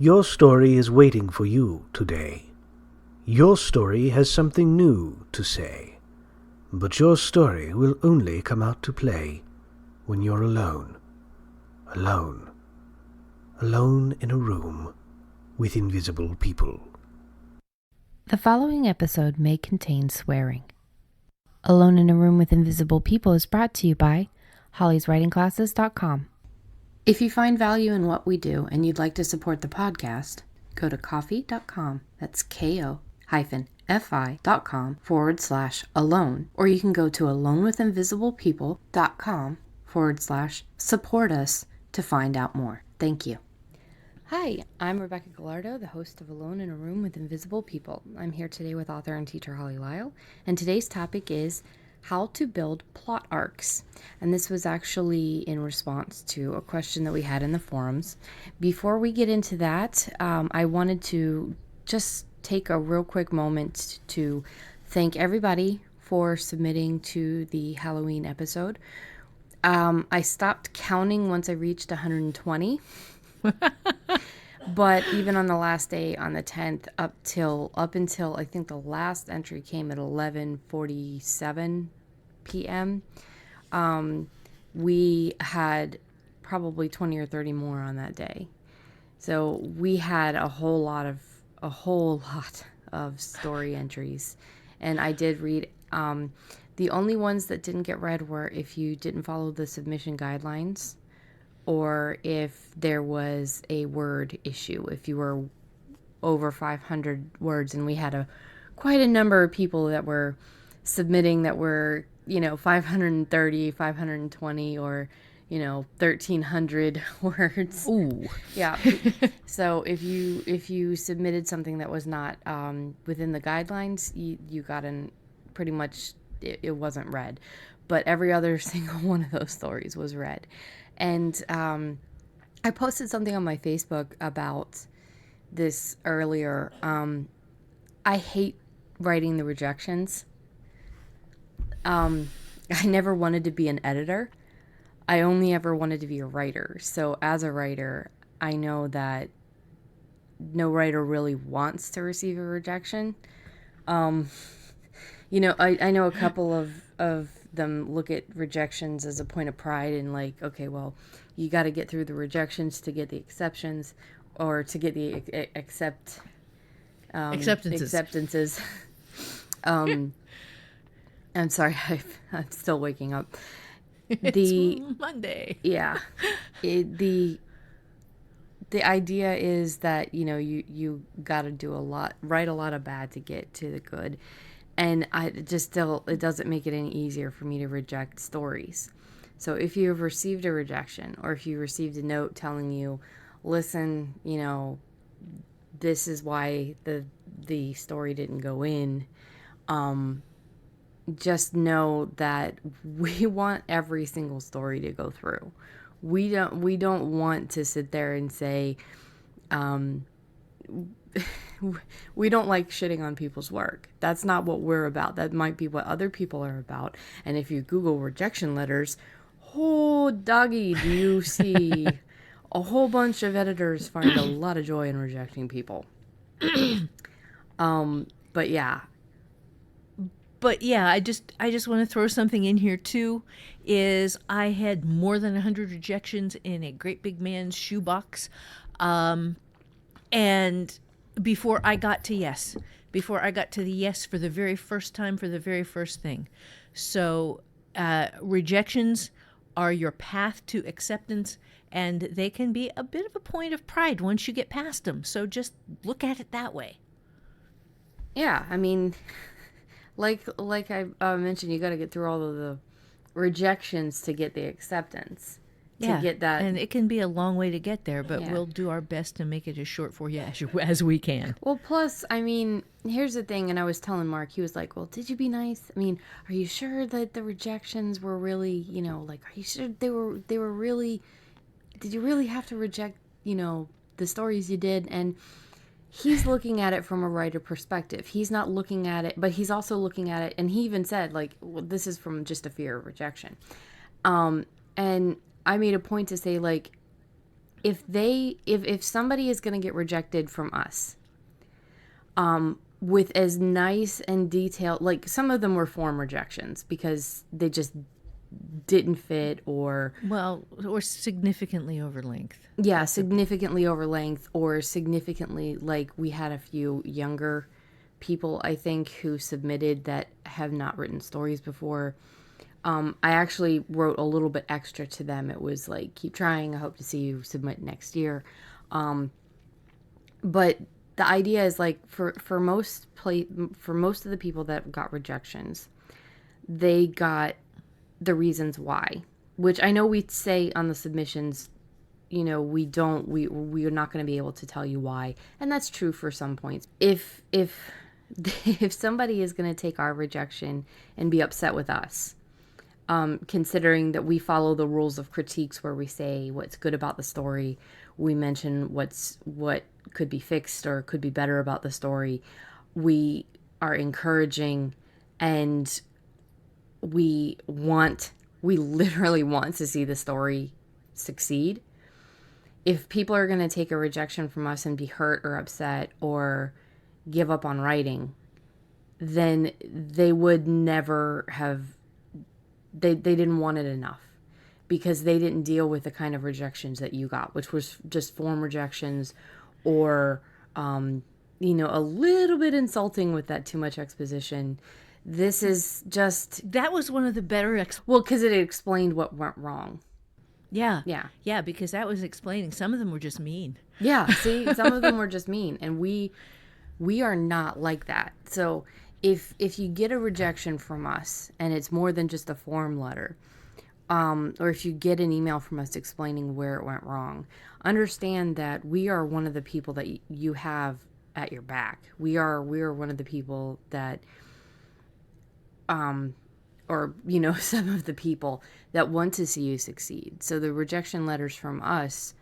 Your story is waiting for you today. Your story has something new to say. But your story will only come out to play when you're alone. Alone. Alone in a room with invisible people. The following episode may contain swearing. Alone in a Room with Invisible People is brought to you by hollyswritingclasses.com. If you find value in what we do and you'd like to support the podcast, go to ko-fi.com. That's ko-fi.com/alone. Or you can go to alonewithinvisiblepeople.com/support us to find out more. Thank you. Hi, I'm Rebecca Gallardo, the host of Alone in a Room with Invisible People. I'm here today with author and teacher Holly Lyle, and today's topic is how to build plot arcs. And this was actually in response to a question that we had in the forums. Before we get into that, I wanted to just take a real quick moment to thank everybody for submitting to the Halloween episode. I stopped counting once I reached 120. But even on the last day, on the 10th, up until I think the last entry came at 11:47 p.m., we had probably 20 or 30 more on that day. So we had a whole lot of story entries, and I did read. The only ones that didn't get read were if you didn't follow the submission guidelines, or if there was a word issue, if you were over 500 words, and we had quite a number of people that were submitting that were, 530, 520, or, 1,300 words. Ooh. Yeah. So if you submitted something that was not within the guidelines, you got pretty much, it wasn't read. But every other single one of those stories was read. And I posted something on my Facebook about this earlier. I hate writing the rejections. I never wanted to be an editor. I only ever wanted to be a writer. So as a writer, I know that no writer really wants to receive a rejection. I know a couple of them look at rejections as a point of pride, and like, okay, well, you got to get through the rejections to get the exceptions, or to get the acceptances. I'm sorry, I'm still waking up. It's Monday. Yeah. The idea is that, you got to write a lot of bad to get to the good. And it doesn't make it any easier for me to reject stories. So if you have received a rejection, or if you received a note telling you, listen, this is why the story didn't go in, just know that we want every single story to go through. We don't want to sit there and say, we don't like shitting on people's work. That's not what we're about. That might be what other people are about. And if you Google rejection letters, oh, doggy, do you see a whole bunch of editors find a lot of joy in rejecting people. But yeah. I just want to throw something in here too. Is I had more than 100 rejections in a great big man's shoebox, and before I got to the yes for the very first time, for the very first thing. So rejections are your path to acceptance, and they can be a bit of a point of pride once you get past them. So just look at it that way. Yeah, I mean, like I mentioned, you got to get through all of the rejections to get the acceptance. To get that. And it can be a long way to get there, but we'll do our best to make it as short for you as we can. Well, plus, I mean, here's the thing, and I was telling Mark, he was like, well, did you be nice? I mean, are you sure that the rejections were really, are you sure they were really, did you really have to reject, the stories you did? And he's looking at it from a writer perspective. He's not looking at it, but he's also looking at it, and he even said, like, well, this is from just a fear of rejection. And I made a point to say, like, if somebody is going to get rejected from us, with as nice and detailed, like some of them were form rejections because they just didn't fit, or Well, or significantly over length. yeah, significantly over length, or significantly, like we had a few younger people, I think, who submitted that have not written stories before. I actually wrote a little bit extra to them. It was like, keep trying. I hope to see you submit next year. But the idea is like for most of the people that got rejections, they got the reasons why, which I know we'd say on the submissions, we're not going to be able to tell you why, and that's true for some points. If if somebody is going to take our rejection and be upset with us, considering that we follow the rules of critiques where we say what's good about the story, we mention what could be fixed or could be better about the story, we are encouraging, and we literally want to see the story succeed. If people are going to take a rejection from us and be hurt or upset or give up on writing, then they would never have, they didn't want it enough, because they didn't deal with the kind of rejections that you got, which was just form rejections, or a little bit insulting with that too much exposition. This is just, That was one of the better well, because it explained what went wrong. Yeah. Yeah. Yeah, because that was explaining. Some of them were just mean. Yeah, see, some of them were just mean, and we are not like that. So if you get a rejection from us and it's more than just a form letter, or if you get an email from us explaining where it went wrong, understand that we are one of the people that you have at your back. We are one of the people that, or some of the people that want to see you succeed. So the rejection letters from us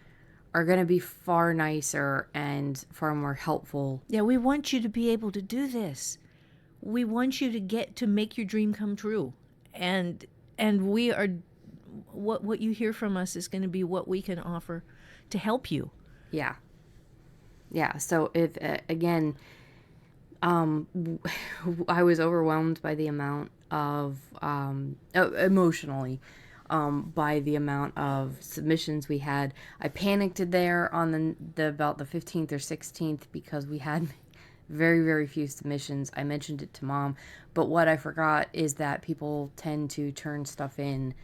are going to be far nicer and far more helpful. Yeah, we want you to be able to do this. We want you to get to make your dream come true. And we are, what you hear from us is going to be what we can offer to help you. Yeah. Yeah. So if, again, I was overwhelmed by the amount of, emotionally, by the amount of submissions we had. I panicked there on the about the 15th or 16th because we had very, very few submissions. I mentioned it to Mom, but what I forgot is that people tend to turn stuff in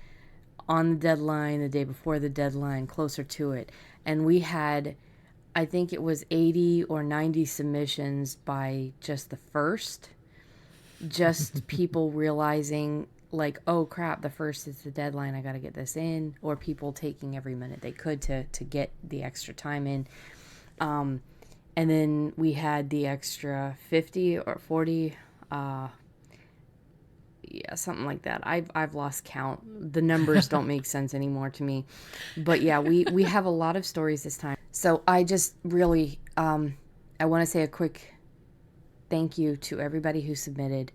on the deadline, the day before the deadline, closer to it. And we had, I think it was 80 or 90 submissions by just the first. Just people realizing, like, oh crap, the first is the deadline, I got to get this in, or people taking every minute they could to get the extra time in. And then we had the extra 50 or 40, yeah, something like that. I've lost count. The numbers don't make sense anymore to me. But yeah, we have a lot of stories this time. So I just really, I want to say a quick thank you to everybody who submitted.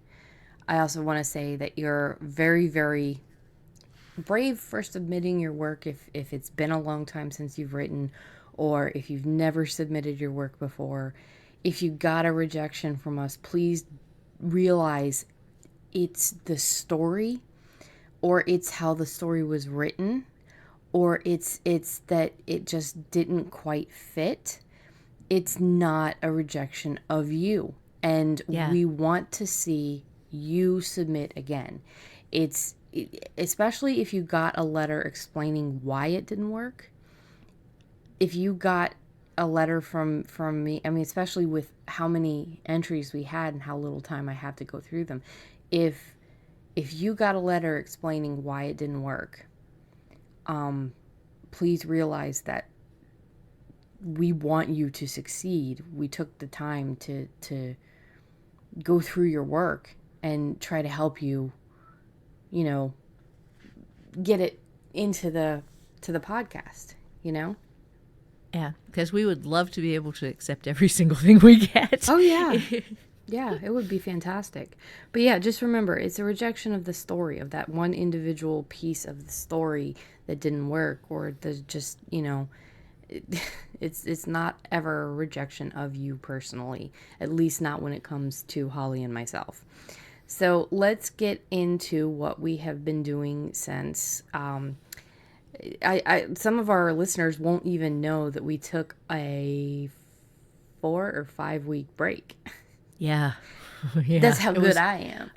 I also want to say that you're very, very brave for submitting your work if it's been a long time since you've written, or if you've never submitted your work before. If you got a rejection from us, please realize it's the story, or it's how the story was written, or it's that it just didn't quite fit. It's not a rejection of you. And we want to see you submit again. Especially if you got a letter explaining why it didn't work. If you got a letter from me, I mean, especially with how many entries we had and how little time I have to go through them. If you got a letter explaining why it didn't work, please realize that we want you to succeed. We took the time to go through your work and try to help you, get it into the podcast, Yeah, because we would love to be able to accept every single thing we get. Oh, yeah. Yeah, it would be fantastic. But yeah, just remember, it's a rejection of the story, of that one individual piece of the story that didn't work, or the just, it's not ever a rejection of you personally, at least not when it comes to Holly and myself. So let's get into what we have been doing since. Some of our listeners won't even know that we took a 4 or 5 week break. Yeah. Yeah. That's how good I am.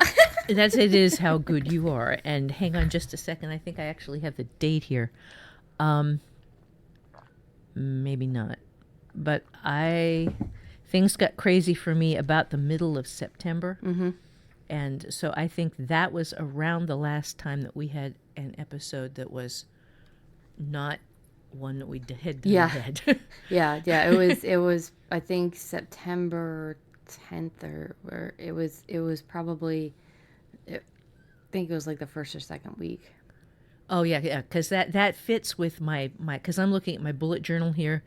It is how good you are. And hang on just a second. I think I actually have the date here. Maybe not. But things got crazy for me about the middle of September. Mm-hmm. And so I think that was around the last time that we had an episode that was not one that we had done ahead. Yeah. It was I think September 10th or it was probably, I think it was like the first or second week. Oh yeah, because that fits with my because I'm looking at my bullet journal here,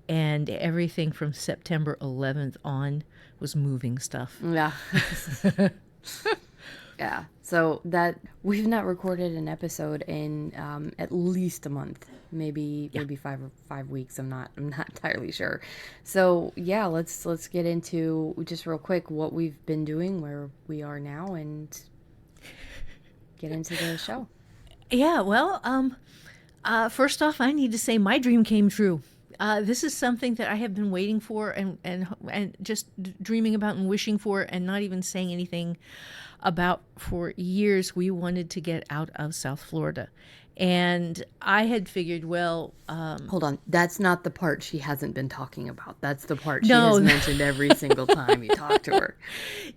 and everything from September 11th on was moving stuff. Yeah. Yeah. So that we've not recorded an episode in at least a month, maybe 5 weeks. I'm not entirely sure. So yeah, let's get into just real quick what we've been doing, where we are now, and get into the show. Yeah, well, first off, I need to say my dream came true. This is something that I have been waiting for and just dreaming about and wishing for and not even saying anything about for years. We wanted to get out of South Florida. And I had figured, well... Hold on. That's not the part she hasn't been talking about. That's the part she has mentioned every single time you talk to her.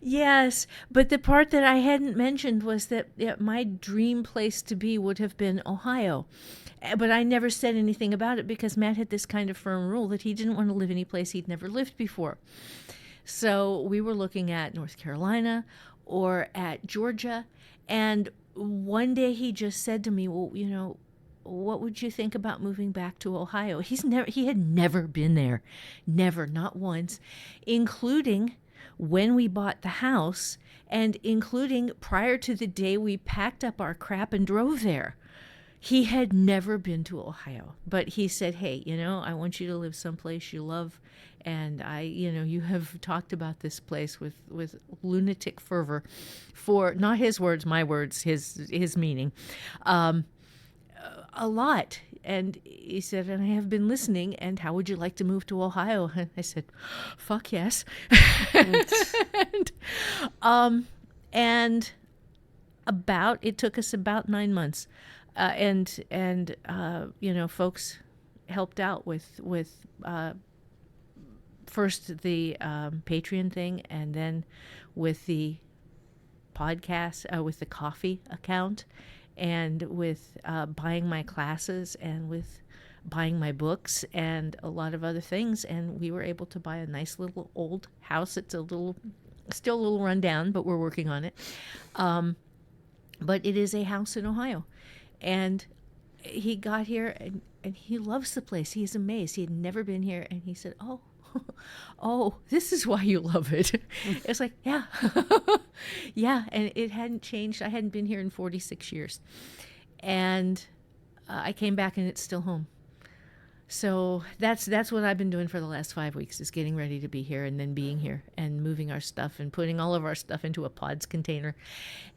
Yes, but the part that I hadn't mentioned was that my dream place to be would have been Ohio. But I never said anything about it because Matt had this kind of firm rule that he didn't want to live any place he'd never lived before. So we were looking at North Carolina or at Georgia, and one day he just said to me, well, what would you think about moving back to Ohio? He had never been there. Never, not once, including when we bought the house and including prior to the day we packed up our crap and drove there. He had never been to Ohio, but he said, hey, I want you to live someplace you love. And you have talked about this place with lunatic fervor for, not his words, my words, his meaning, a lot. And he said, and I have been listening, and how would you like to move to Ohio? And I said, fuck yes. and it took us about 9 months. Folks helped out with first the Patreon thing, and then with the podcast, with the coffee account, and with buying my classes, and with buying my books, and a lot of other things. And we were able to buy a nice little old house. It's still a little run down, but we're working on it. But it is a house in Ohio. And he got here, and he loves the place. He's amazed. He had never been here. And he said, oh, this is why you love it. It's like, yeah. Yeah, and it hadn't changed. I hadn't been here in 46 years. And I came back, and it's still home. So that's what I've been doing for the last 5 weeks, is getting ready to be here and then being here and moving our stuff and putting all of our stuff into a pods container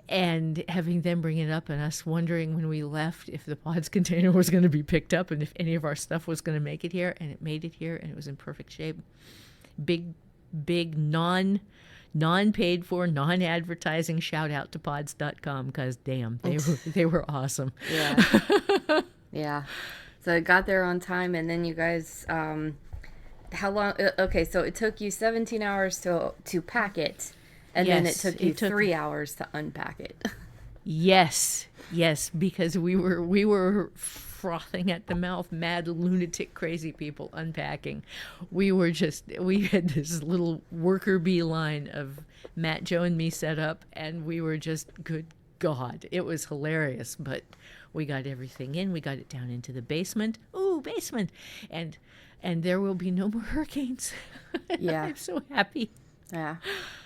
and having them bring it up, and us wondering when we left if the pods container was going to be picked up and if any of our stuff was going to make it here. And it made it here, and it was in perfect shape. Big non-paid for, non-advertising shout out to pods.com, because damn, they were awesome. Yeah. Yeah. So I got there on time, and then you guys, how long? Okay, so it took you 17 hours to pack it, and then it took you 3 hours to unpack it. Yes, because we were frothing at the mouth, mad, lunatic, crazy people unpacking. We had this little worker bee line of Matt, Joe, and me set up, and we were just, good God, it was hilarious, but we got everything in. We got it down into the basement. Ooh, basement. And there will be no more hurricanes. Yeah. I'm so happy. Yeah.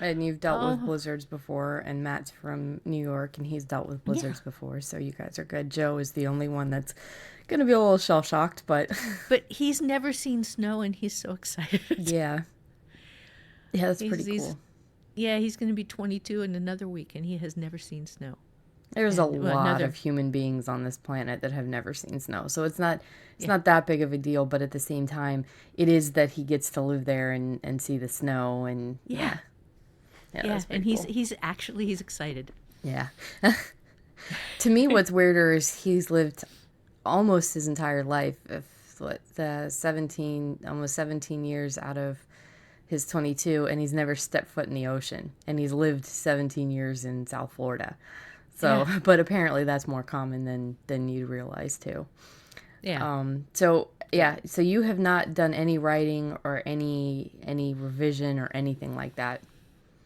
And you've dealt with Oh, blizzards before, and Matt's from New York, and he's dealt with yeah. blizzards before, so you guys are good. Joe is the only one that's going to be a little shell-shocked, but But he's never seen snow, and he's so excited. yeah. Yeah, that's pretty He's cool. yeah, he's going to be 22 in another week, and he has never seen snow. There's a And well, lot of another, human beings on this planet that have never seen snow. So it's yeah, not that big of a deal, but at the same time, it is that he gets to live there and see the snow and yeah, yeah. Yeah, yeah, that's and pretty cool. he's excited. Yeah. To me, what's weirder is he's lived almost his entire life, if what, the 17, almost 17 years out of his 22, and he's never stepped foot in the ocean. And he's lived 17 years in South Florida. So, Yeah, but apparently that's more common than you realize too. yeah. So yeah, so you have not done any writing or any revision or anything like that.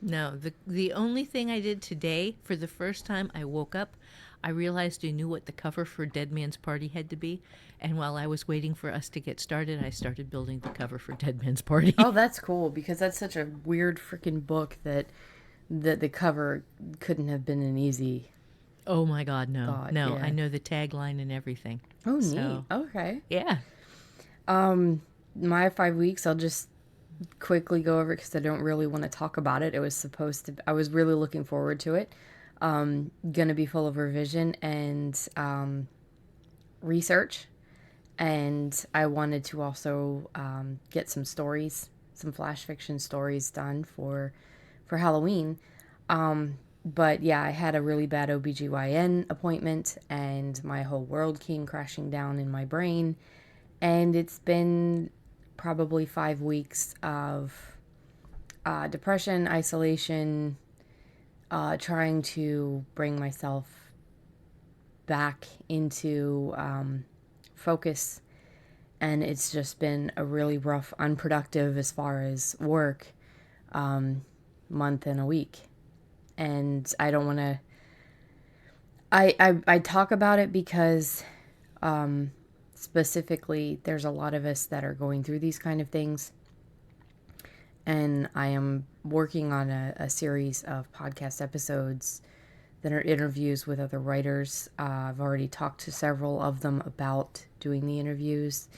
No, the only thing I did today, for the first time, I woke up, I realized I knew what the cover for Dead Man's Party had to be, and while I was waiting for us to get started, I started building the cover for Dead Man's Party. Oh, that's cool because that's such a weird freaking book that the cover couldn't have been an easy Oh my God, no, thought. no! I Yeah. know the tagline and everything. Oh, neat. So Okay. yeah, My 5 weeks, I'll just quickly go over it because I don't really want to talk about it. It was supposed to, I was really looking forward to it. Gonna be full of revision and research. And I wanted to also get some stories, some flash fiction stories done for Halloween. But yeah, I had a really bad OBGYN appointment and my whole world came crashing down in my brain. And it's been probably 5 weeks of depression, isolation, trying to bring myself back into focus. And it's just been a really rough, unproductive as far as work month and a week. And I don't want to. I talk about it because specifically there's a lot of us that are going through these kind of things. And I am working on a series of podcast episodes that are interviews with other writers. I've already talked to several of them about doing the interviews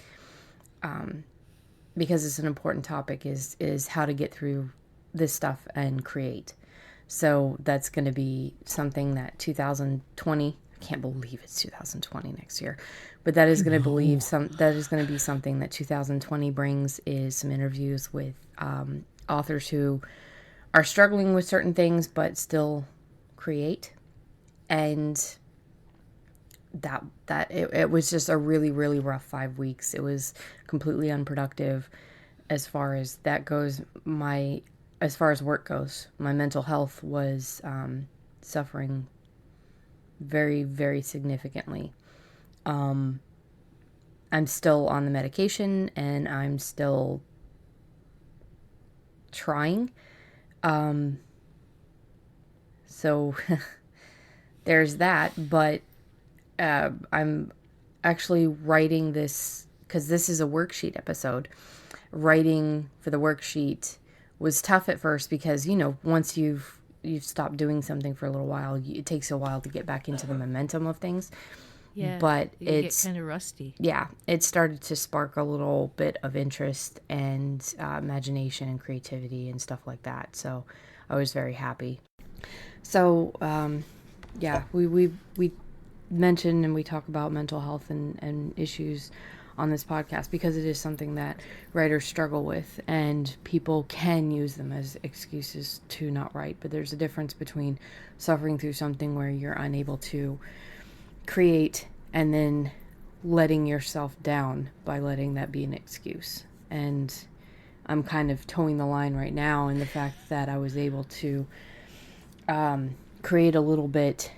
because it's an important topic is how to get through this stuff and create. So that's going to be something that 2020, I can't believe it's 2020 next year, but that is going to that is going to be something that 2020 brings is some interviews with authors who are struggling with certain things but still create. And it was just a really, really rough 5 weeks. It was completely unproductive as far as that goes. As far as work goes, my mental health was suffering very, very significantly. I'm still on the medication and I'm still trying. So there's that, but I'm actually writing this because this is a worksheet episode. Writing for the worksheet was tough at first because once you've stopped doing something for a little while, it takes a while to get back into the momentum of things. yeah. But You get kind of rusty. yeah, it started to spark a little bit of interest and imagination and creativity and stuff like that. So I was very happy. So yeah, we mention and we talk about mental health and issues on this podcast because it is something that writers struggle with and people can use them as excuses to not write. But there's a difference between suffering through something where you're unable to create and then letting yourself down by letting that be an excuse. And I'm kind of towing the line right now in the fact that I was able to create a little bit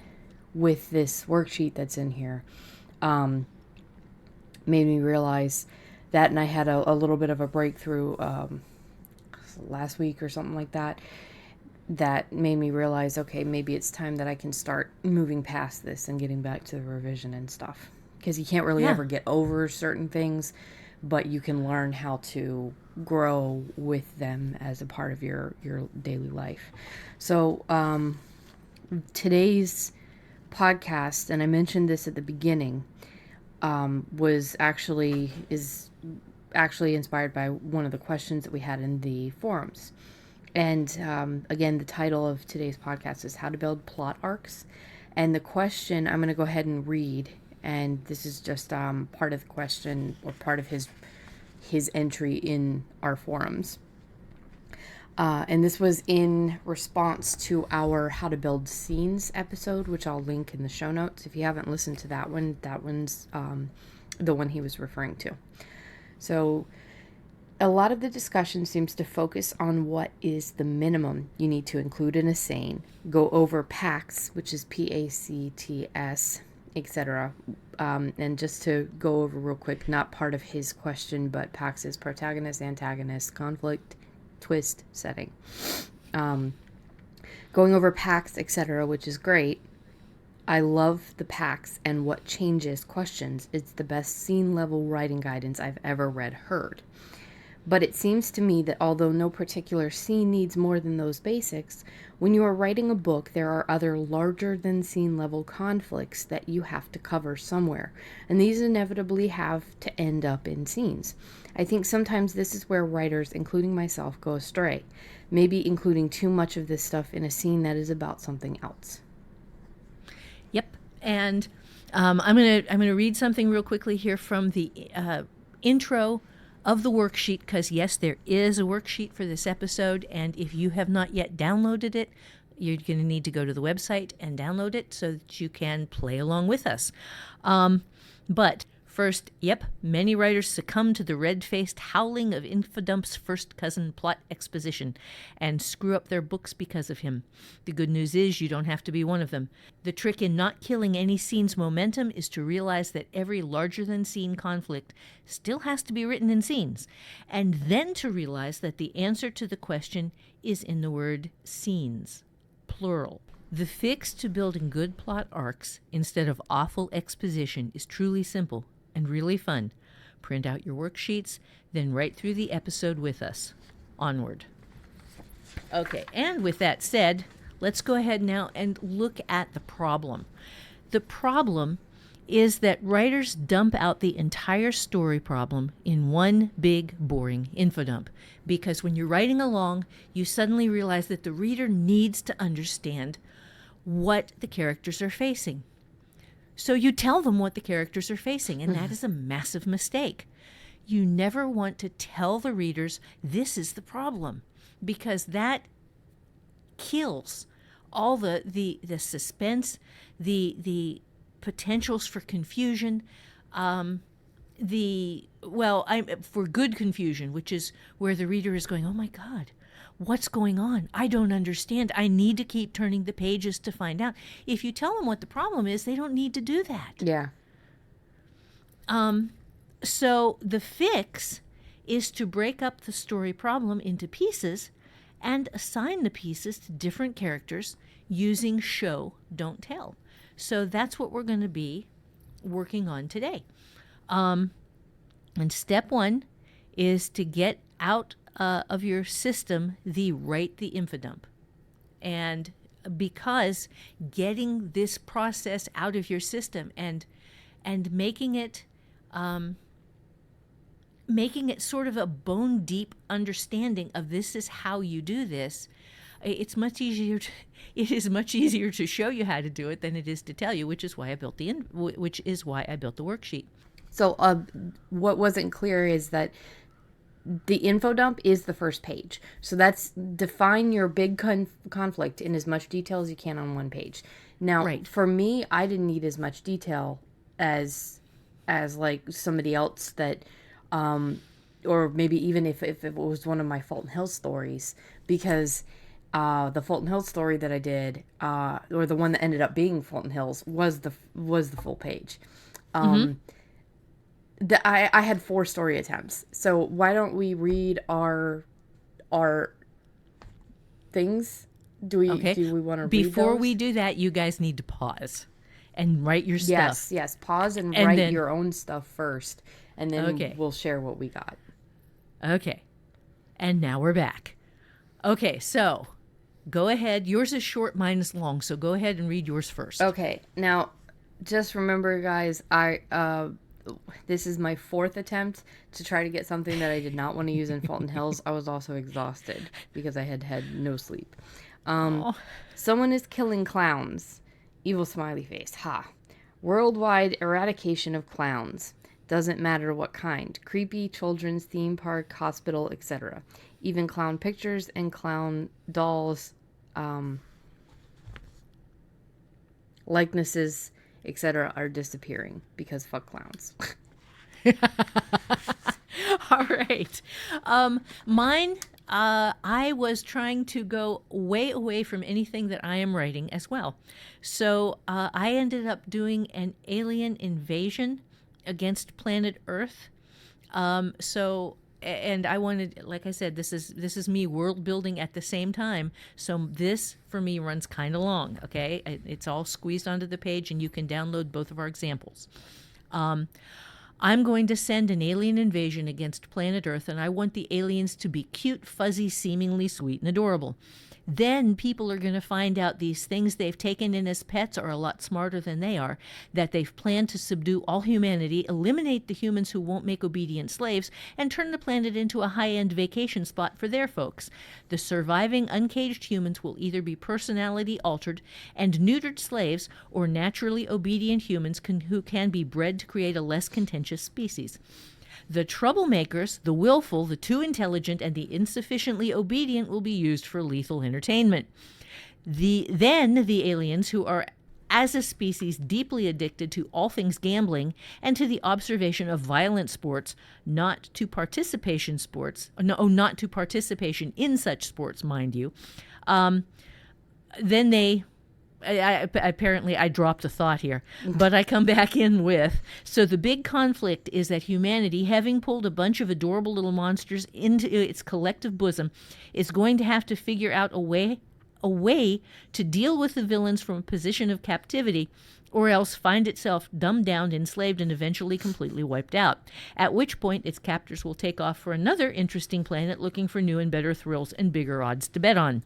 with this worksheet that's in here. Made me realize that, and I had a little bit of a breakthrough last week or something like that made me realize, okay, maybe it's time that I can start moving past this and getting back to the revision and stuff, because you can't really ever get over certain things, but you can learn how to grow with them as a part of your daily life. So today's podcast, and I mentioned this at the beginning, is actually inspired by one of the questions that we had in the forums. And again, the title of today's podcast is How to Build Plot Arcs. And the question I'm going to go ahead and read, and this is just part of the question, or part of his entry in our forums. And this was in response to our How to Build Scenes episode, which I'll link in the show notes. If you haven't listened to that one's the one he was referring to. So a lot of the discussion seems to focus on what is the minimum you need to include in a scene, go over PACS, which is PACTS, etc. And just to go over real quick, not part of his question, but PACS is protagonist, antagonist, conflict, twist, setting. Going over PACS, etc., which is great. I love the PACS and what changes questions. It's the best scene level writing guidance I've ever heard. But it seems to me that although no particular scene needs more than those basics, when you are writing a book, there are other larger than scene level conflicts that you have to cover somewhere. And these inevitably have to end up in scenes. I think sometimes this is where writers, including myself, go astray. Maybe including too much of this stuff in a scene that is about something else. Yep. And I'm gonna read something real quickly here from the intro of the worksheet, because yes, there is a worksheet for this episode, and if you have not yet downloaded it, you're going to need to go to the website and download it so that you can play along with us. But first, yep, many writers succumb to the red-faced howling of Infodump's first cousin plot exposition and screw up their books because of him. The good news is you don't have to be one of them. The trick in not killing any scene's momentum is to realize that every larger-than-scene conflict still has to be written in scenes, and then to realize that the answer to the question is in the word scenes, plural. The fix to building good plot arcs instead of awful exposition is truly simple and really fun. Print out your worksheets, then write through the episode with us. Onward. Okay, and with that said, let's go ahead now and look at the problem. The problem is that writers dump out the entire story problem in one big, boring infodump. Because when you're writing along, you suddenly realize that the reader needs to understand what the characters are facing. So you tell them what the characters are facing, and that is a massive mistake. You never want to tell the readers this is the problem, because that kills all the suspense, the potentials for confusion, for good confusion, which is where the reader is going, oh my God, what's going on? I don't understand. I need to keep turning the pages to find out. If you tell them what the problem is, they don't need to do that. Yeah. So the fix is to break up the story problem into pieces and assign the pieces to different characters using show, don't tell. So that's what we're going to be working on today. And step one is to get out of your system write the infodump. And because getting this process out of your system and making it sort of a bone deep understanding of this is how you do this, it is much easier to show you how to do it than it is to tell you, which is why I built the worksheet. So what wasn't clear is that the info dump is the first page. So that's define your big conflict in as much detail as you can on one page. Now, right. For me, I didn't need as much detail as like somebody else that, or maybe even if it was one of my Fulton Hill stories, because the Fulton Hill story that I did, or the one that ended up being Fulton Hills, was the full page. I had 4 story attempts. So why don't we read our things? Do we want to read Before those? we do that, you guys need to pause and write your stuff. Yes. Pause and write your own stuff first. and then Okay. we'll share what we got. Okay. And now we're back. Okay, so go ahead. Yours is short, mine is long, so go ahead and read yours first. Okay, now just remember, guys, this is my 4th attempt to try to get something that I did not want to use in Fulton Hills. I was also exhausted because I had had no sleep. Someone is killing clowns. Evil smiley face. Ha. Worldwide eradication of clowns. Doesn't matter what kind. Creepy, children's theme park, hospital, etc. Even clown pictures and clown dolls, likenesses, etc. are disappearing because fuck clowns. All right. Mine, I was trying to go way away from anything that I am writing as well. So I ended up doing an alien invasion against planet Earth. And I wanted, like I said, this is me world building at the same time. So this for me runs kind of long. Okay, it's all squeezed onto the page, and you can download both of our examples. I'm going to send an alien invasion against planet Earth, and I want the aliens to be cute, fuzzy, seemingly sweet and adorable. Then people are going to find out these things they've taken in as pets are a lot smarter than they are, that they've planned to subdue all humanity, eliminate the humans who won't make obedient slaves, and turn the planet into a high-end vacation spot for their folks. The surviving uncaged humans will either be personality altered and neutered slaves, or naturally obedient humans who can be bred to create a less contentious species. The troublemakers, the willful, the too intelligent, and the insufficiently obedient will be used for lethal entertainment. Then the aliens, who are as a species deeply addicted to all things gambling and to the observation of violent sports, not to participation in such sports, mind you, then they... apparently I dropped a thought here, but I come back in with, so the big conflict is that humanity, having pulled a bunch of adorable little monsters into its collective bosom, is going to have to figure out a way to deal with the villains from a position of captivity, or else find itself dumbed down, enslaved, and eventually completely wiped out, at which point its captors will take off for another interesting planet looking for new and better thrills and bigger odds to bet on.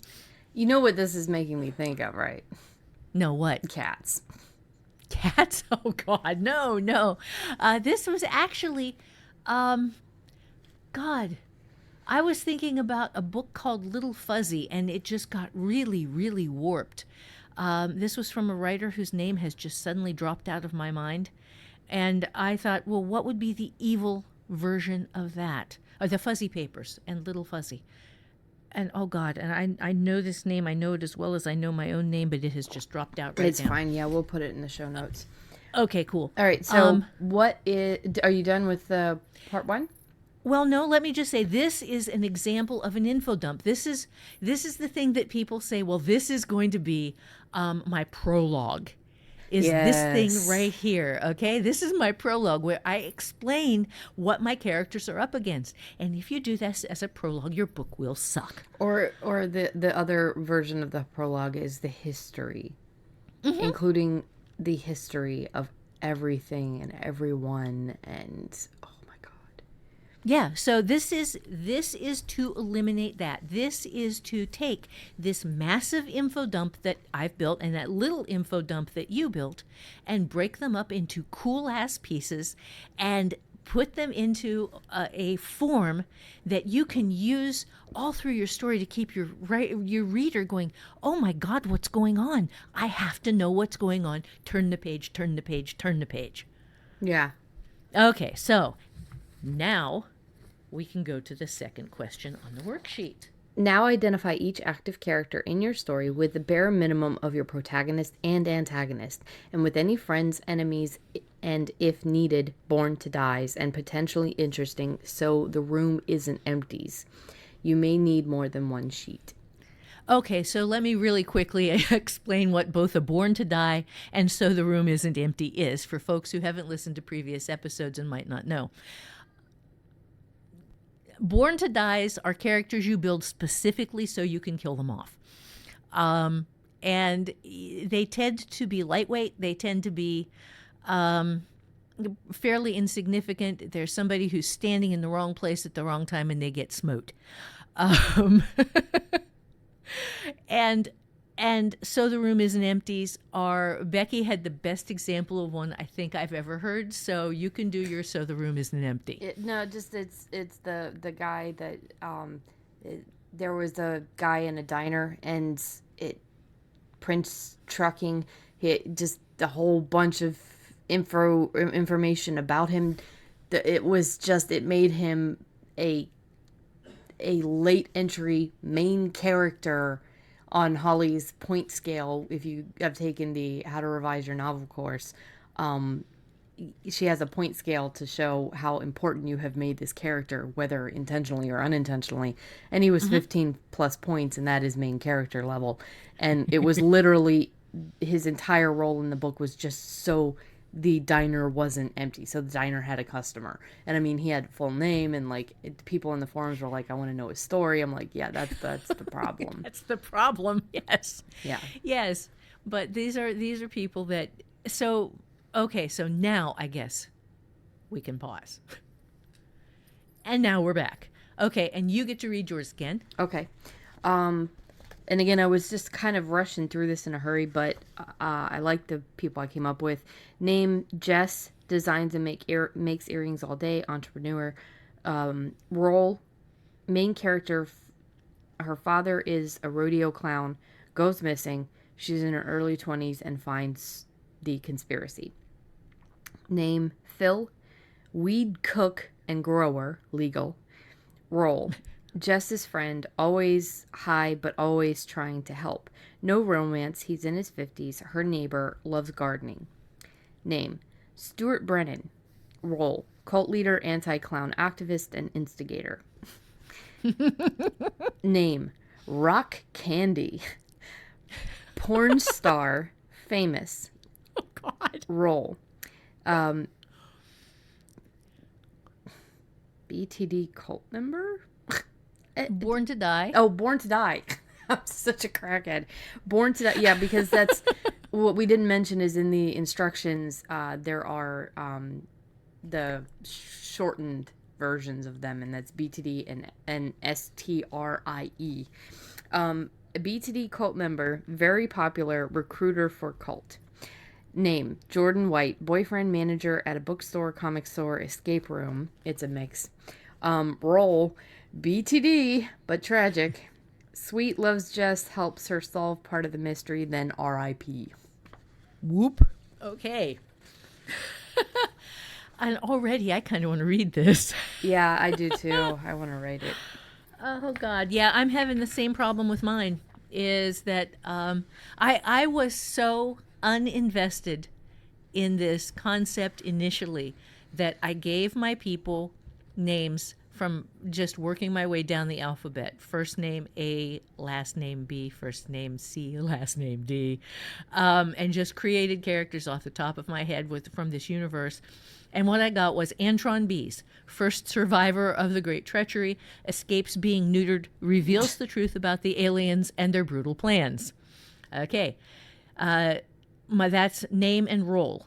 You know what this is making me think of, right? No, what? Cats. Cats? Oh, God, no. This was actually, God, I was thinking about a book called Little Fuzzy, and it just got really, really warped. This was from a writer whose name has just suddenly dropped out of my mind. And I thought, well, what would be the evil version of that? The Fuzzy Papers and Little Fuzzy. And oh God, and I know this name, I know it as well as I know my own name, but it has just dropped out right now. It's fine, yeah, we'll put it in the show notes. Okay, cool. All right, so are you done with part 1? Well, no, let me just say this is an example of an info dump. This is the thing that people say, well, this is going to be my prologue. Is this thing right here, okay? This is my prologue where I explain what my characters are up against. And if you do this as a prologue, your book will suck. Or the other version of the prologue is the history, including the history of everything and everyone, and oh my God. Yeah, so this is to eliminate that. This is to take this massive info dump that I've built and that little info dump that you built and break them up into cool-ass pieces and put them into a form that you can use all through your story to keep your reader going, oh my God, what's going on? I have to know what's going on. Turn the page, turn the page, turn the page. Yeah. Okay, so now we can go to the second question on the worksheet. Now identify each active character in your story with the bare minimum of your protagonist and antagonist, and with any friends, enemies, and if needed, born to dies, and potentially interesting, so the room isn't empties. You may need more than one sheet. Okay, so let me really quickly explain what both a born to die and so the room isn't empty is for folks who haven't listened to previous episodes and might not know. Born to dies are characters you build specifically so you can kill them off. And they tend to be lightweight. They tend to be, fairly insignificant. There's somebody who's standing in the wrong place at the wrong time and they get smote. Um, and so the room isn't empty. Becky had the best example of one I think I've ever heard. So you can do your so the room isn't empty. It's the guy that there was a guy in a diner and Prince Trucking. Just a whole bunch of information about him. It made him a late entry main character on Holly's point scale. If you have taken the How to Revise Your Novel course, she has a point scale to show how important you have made this character, whether intentionally or unintentionally. And he was 15 plus points, and that is main character level. And it was literally his entire role in the book was just so the diner wasn't empty. So the diner had a customer. And I mean, he had full name, and people in the forums were like, I want to know his story. I'm like, yeah, that's the problem. That's the problem. Yes. Yeah. Yes. But these are people that, so now I guess we can pause. And now we're back. Okay. And you get to read yours again. Okay. And again, I was just kind of rushing through this in a hurry, but I like the people I came up with. Name, Jess, designs and makes earrings all day, entrepreneur. Role, main character, her father is a rodeo clown, goes missing. She's in her early 20s and finds the conspiracy. Name, Phil, weed cook and grower, legal. Role, Jess's friend, always high but always trying to help. No romance, he's in his 50s, her neighbor, loves gardening. Name, Stuart Brennan. Role, cult leader, anti-clown activist, and instigator. Name, Rock Candy. Porn star, famous. Oh, God. Role, BTD cult member? Born to Die. Oh, Born to Die. I'm such a crackhead. Born to Die. Yeah, because that's what we didn't mention is in the instructions, there are the shortened versions of them, and that's BTD and STRIE. A BTD cult member, very popular recruiter for cult. Name, Jordan White, boyfriend manager at a bookstore, comic store, escape room. It's a mix. Role, BTD, but tragic. Sweet loves Jess, helps her solve part of the mystery, then RIP. Whoop. Okay. And already I kind of want to read this. Yeah, I do too. I want to write it. Oh, God. Yeah, I'm having the same problem with mine, is that I was so uninvested in this concept initially that I gave my people names from just working my way down the alphabet. First name A, last name B, first name C, last name D, and just created characters off the top of my head from this universe. And what I got was Antron Bees, first survivor of the Great Treachery, escapes being neutered, reveals the truth about the aliens and their brutal plans. Okay, that's name and role.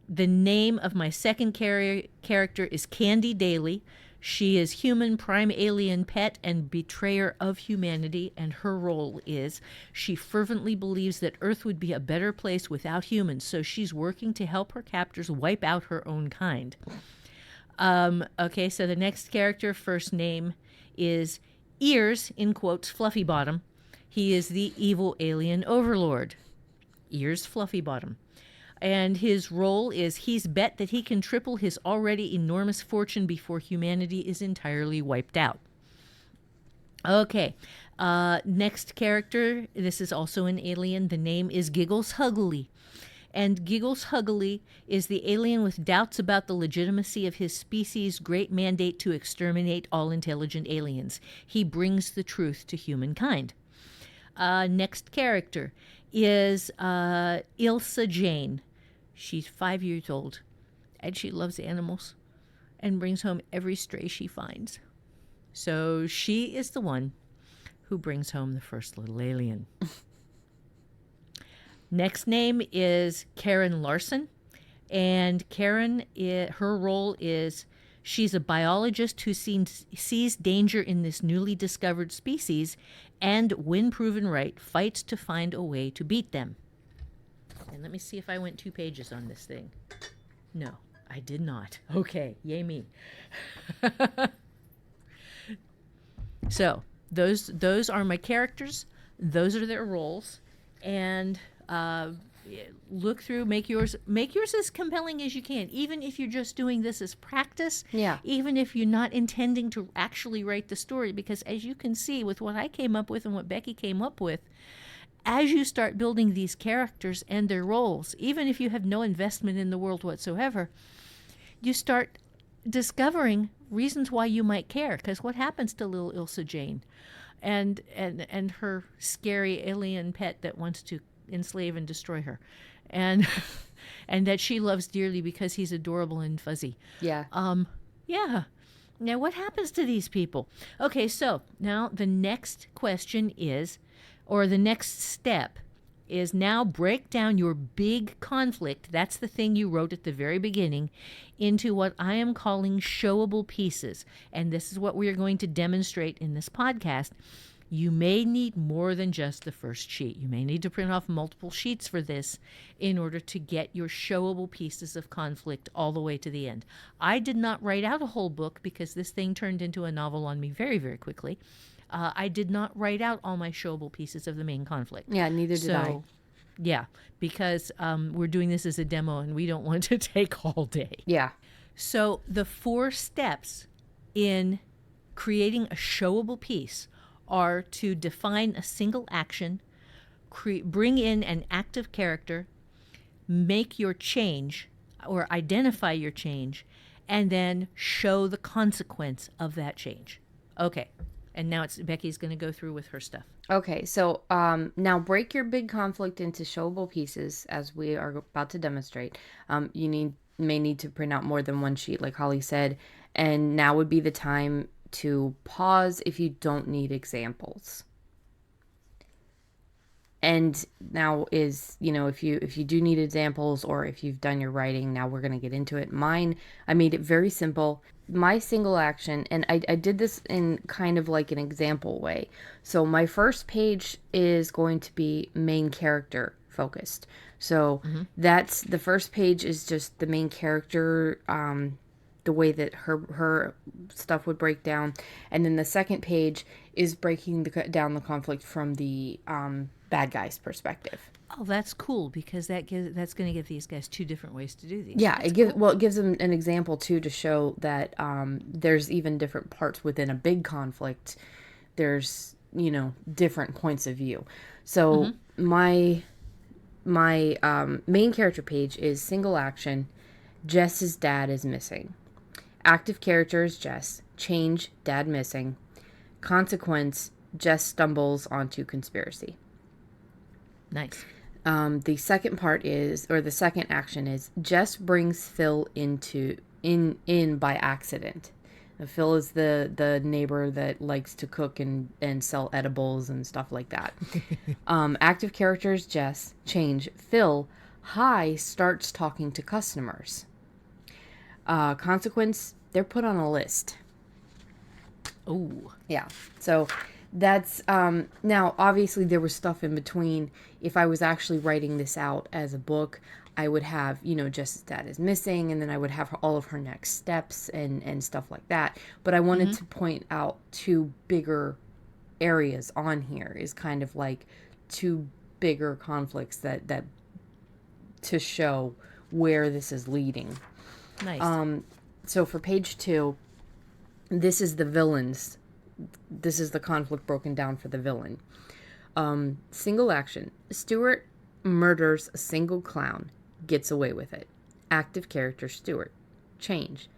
The name of my second character is Candy Daly. She is human, prime alien pet, and betrayer of humanity, and her role is she fervently believes that Earth would be a better place without humans, so she's working to help her captors wipe out her own kind. Okay, so the next character, first name, is Ears, in quotes, Fluffy Bottom. He is the evil alien overlord. Ears, Fluffy Bottom. And his role is he's bet that he can triple his already enormous fortune before humanity is entirely wiped out. Okay, next character, this is also an alien. The name is Giggles Huggly. And Giggles Huggly is the alien with doubts about the legitimacy of his species' great mandate to exterminate all intelligent aliens. He brings the truth to humankind. Next character is Ilsa Jane. She's 5 years old, and she loves animals and brings home every stray she finds. So she is the one who brings home the first little alien. Next name is Karen Larsen. And Karen, her role is she's a biologist who sees danger in this newly discovered species and, when proven right, fights to find a way to beat them. And let me see if I went 2 pages on this thing. No, I did not. Okay, yay me. So those are my characters. Those are their roles, and look through, make yours as compelling as you can. Even if you're just doing this as practice. Yeah. Even if you're not intending to actually write the story, because as you can see with what I came up with and what Becky came up with, as you start building these characters and their roles, even if you have no investment in the world whatsoever, you start discovering reasons why you might care. Because what happens to little Ilsa Jane and her scary alien pet that wants to enslave and destroy her, and and that she loves dearly because he's adorable and fuzzy. Yeah. Yeah. Now what happens to these people? Okay, so now the next question is, or the next step is, now break down your big conflict. That's the thing you wrote at the very beginning, into what I am calling showable pieces. And this is what we are going to demonstrate in this podcast. You may need more than just the first sheet. You may need to print off multiple sheets for this in order to get your showable pieces of conflict all the way to the end. I did not write out a whole book because this thing turned into a novel on me very, very quickly. I did not write out all my showable pieces of the main conflict. Yeah, neither did I. Yeah, because we're doing this as a demo and we don't want to take all day. Yeah. So the 4 steps in creating a showable piece are to define a single action, bring in an active character, make your change or identify your change, and then show the consequence of that change. Okay. And now Becky's going to go through with her stuff. Okay, so now break your big conflict into showable pieces, as we are about to demonstrate. You may need to print out more than 1 sheet, like Holly said, and now would be the time to pause if you don't need examples. And now is, if you do need examples, or if you've done your writing, now we're going to get into it. Mine, I made it very simple. My single action, and I did this in kind of like an example way. So my first page is going to be main character focused. So that's the first page is just the main character, the way that her stuff would break down. And then the second page is breaking down the conflict from the bad guy's perspective. Oh, that's cool, because that's going to give these guys 2 different ways to do these. Yeah, that's cool. It gives them an example too, to show that there's even different parts within a big conflict. There's different points of view. So my main character page is single action. Jess's dad is missing. Active character is Jess. Change, dad missing. Consequence, Jess stumbles onto conspiracy. Nice. The second part is, or the second action is, Jess brings Phil in by accident. Now, Phil is the neighbor that likes to cook and sell edibles and stuff like that. Active characters, Jess. Change, Phil starts talking to customers. Consequence, they're put on a list. Oh. Yeah. So that's now obviously there was stuff in between. If I was actually writing this out as a book, I would have, Jess's dad is missing, and then I would have all of her next steps and stuff like that. But I wanted to point out 2 bigger areas on here, is kind of like 2 bigger conflicts that to show where this is leading. Nice. So for page 2, this is the villains. This is the conflict broken down for the villain. Single action. Stuart murders a single clown. Gets away with it. Active character, Stuart. Change.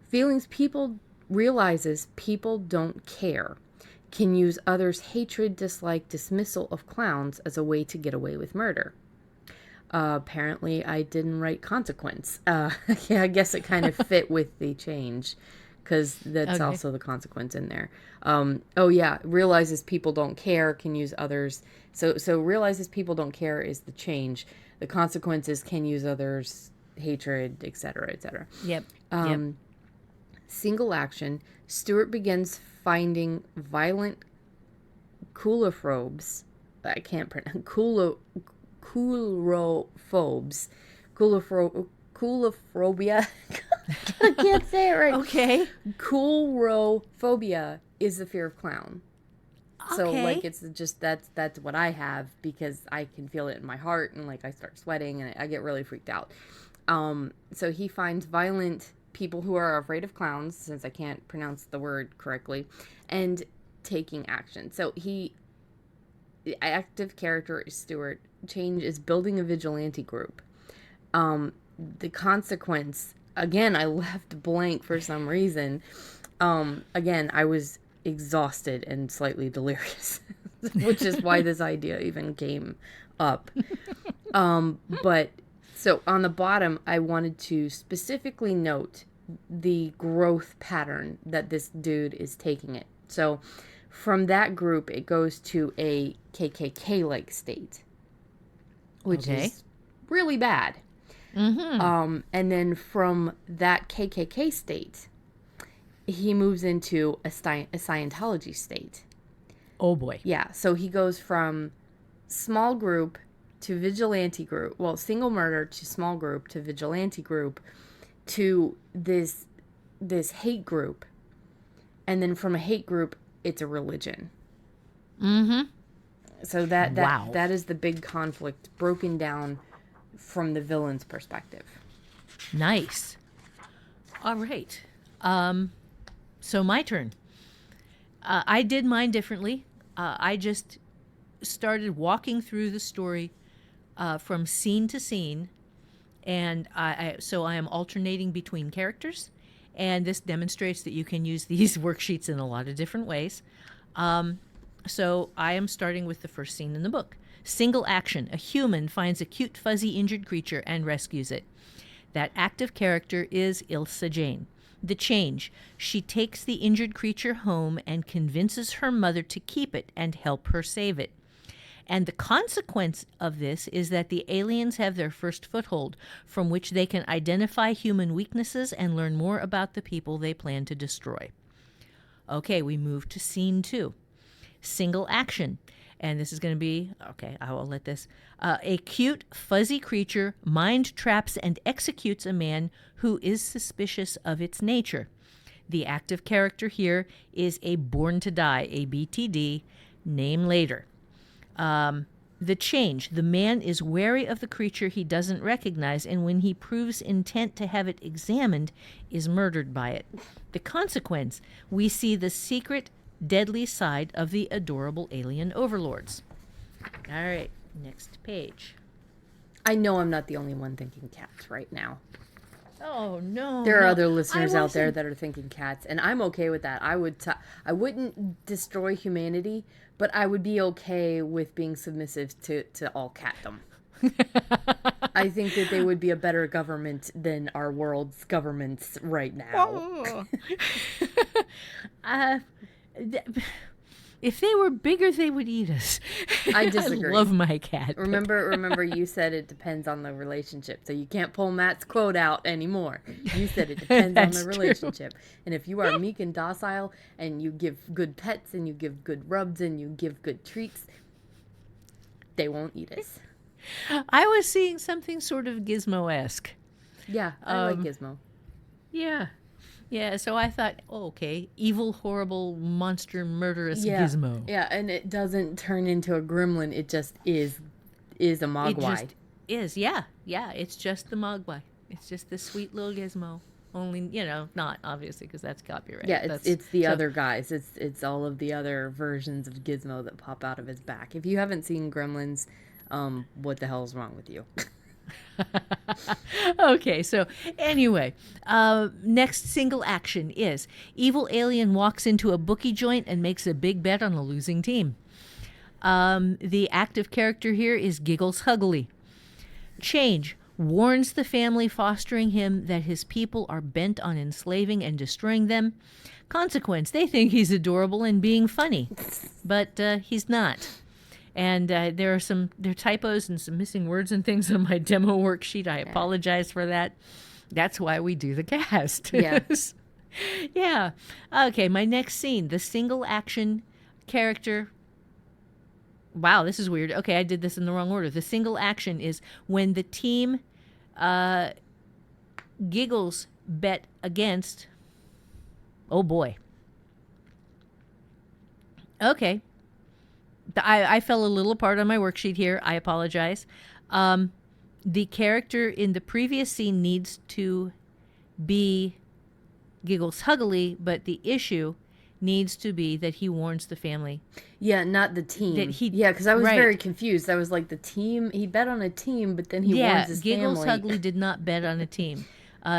Feelings realizes people don't care. Can use others' hatred, dislike, dismissal of clowns as a way to get away with murder. Apparently I didn't write consequence. Yeah, I guess it kind of fit with the change, because that's also the consequence in there. Realizes people don't care, can use others. So realizes people don't care is the change. The consequences, can use others' hatred, etc., etc. Yep. Single action, Stuart begins finding violent coulrophobes. I can't pronounce coulrophobes. Coulrophobia. I can't say it right. Okay. Coulrophobia is the fear of clown. So Okay. like it's just that's what I have because I can feel it in my heart and like I start sweating and I get really freaked out. So he finds violent people who are afraid of clowns, since I can't pronounce the word correctly, and taking action. So the active character is Stuart. Change is building a vigilante group. The consequence, again, I left blank for some reason. Again, I was exhausted and slightly delirious, which is why this idea even came up. But so on the bottom, I wanted to specifically note the growth pattern that this dude is taking it. So from that group, it goes to a KKK-like state, which is really bad. And then from that KKK state, he moves into a Scientology state. Oh boy. Yeah, so he goes from small group to vigilante group. Well, single murder to small group to vigilante group to this hate group. And then from a hate group, it's a religion. So that is the big conflict broken down from the villain's perspective. Nice. All right. So my turn. I did mine differently. I just started walking through the story from scene to scene, and so I am alternating between characters, and this demonstrates that you can use these worksheets in a lot of different ways. So I am starting with the first scene in the book. Single action. A human finds a cute, fuzzy, injured creature and rescues it. That active character is Ilsa Jane. The change. She takes the injured creature home and convinces her mother to keep it and help her save it. And the consequence of this is that the aliens have their first foothold, from which they can identify human weaknesses and learn more about the people they plan to destroy. Okay, we move to scene 2. Single action. And this is going to be, okay, I will let this. A cute, fuzzy creature mind traps and executes a man who is suspicious of its nature. The active character here is a Born to Die, a BTD, name later. The change. The man is wary of the creature he doesn't recognize, and when he proves intent to have it examined, is murdered by it. The consequence. We see the secret, deadly side of the adorable alien overlords. All right, next page. I know I'm not the only one thinking cats right now. Oh no! There are other listeners out there that are thinking cats, and I'm okay with that. I wouldn't destroy humanity, but I would be okay with being submissive to all catdom. I think that they would be a better government than our world's governments right now. If they were bigger, they would eat us. I disagree. I love my cat. Remember, you said it depends on the relationship, so you can't pull Matt's quote out anymore. You said it depends on the relationship, and if you are meek and docile, and you give good pets, and you give good rubs, and you give good treats, they won't eat us. I was seeing something sort of Gizmo-esque. Yeah, I like Gizmo. Yeah. Yeah, so I thought, oh, okay, evil, horrible, monster, murderous Gizmo. Yeah, and it doesn't turn into a gremlin. It just is a mogwai. It just is, yeah. Yeah, it's just the mogwai. It's just the sweet little Gizmo. Only, not, obviously, because that's copyright. Yeah, it's the other guys. It's all of the other versions of Gizmo that pop out of his back. If you haven't seen Gremlins, what the hell is wrong with you? Okay, so anyway, next single action is evil alien walks into a bookie joint and makes a big bet on a losing team. The active character here is Giggles Huggly. Change. Warns the family fostering him that his people are bent on enslaving and destroying them. Consequence. They think he's adorable and being funny, but he's not. And there are typos and some missing words and things on my demo worksheet. I apologize for that. That's why we do the cast. Yeah. Yeah. Okay, my next scene, the single action character. Wow, this is weird. Okay, I did this in the wrong order. The single action is when the team Giggles bet against. Oh boy. Okay. I fell a little apart on my worksheet here. I apologize. The character in the previous scene needs to be Giggles Huggly, but the issue needs to be that he warns the family. Yeah, not the team. That because I was right. very confused. I was like, the team, he bet on a team, but then he warns his Giggles family. Huggly did not bet on a team.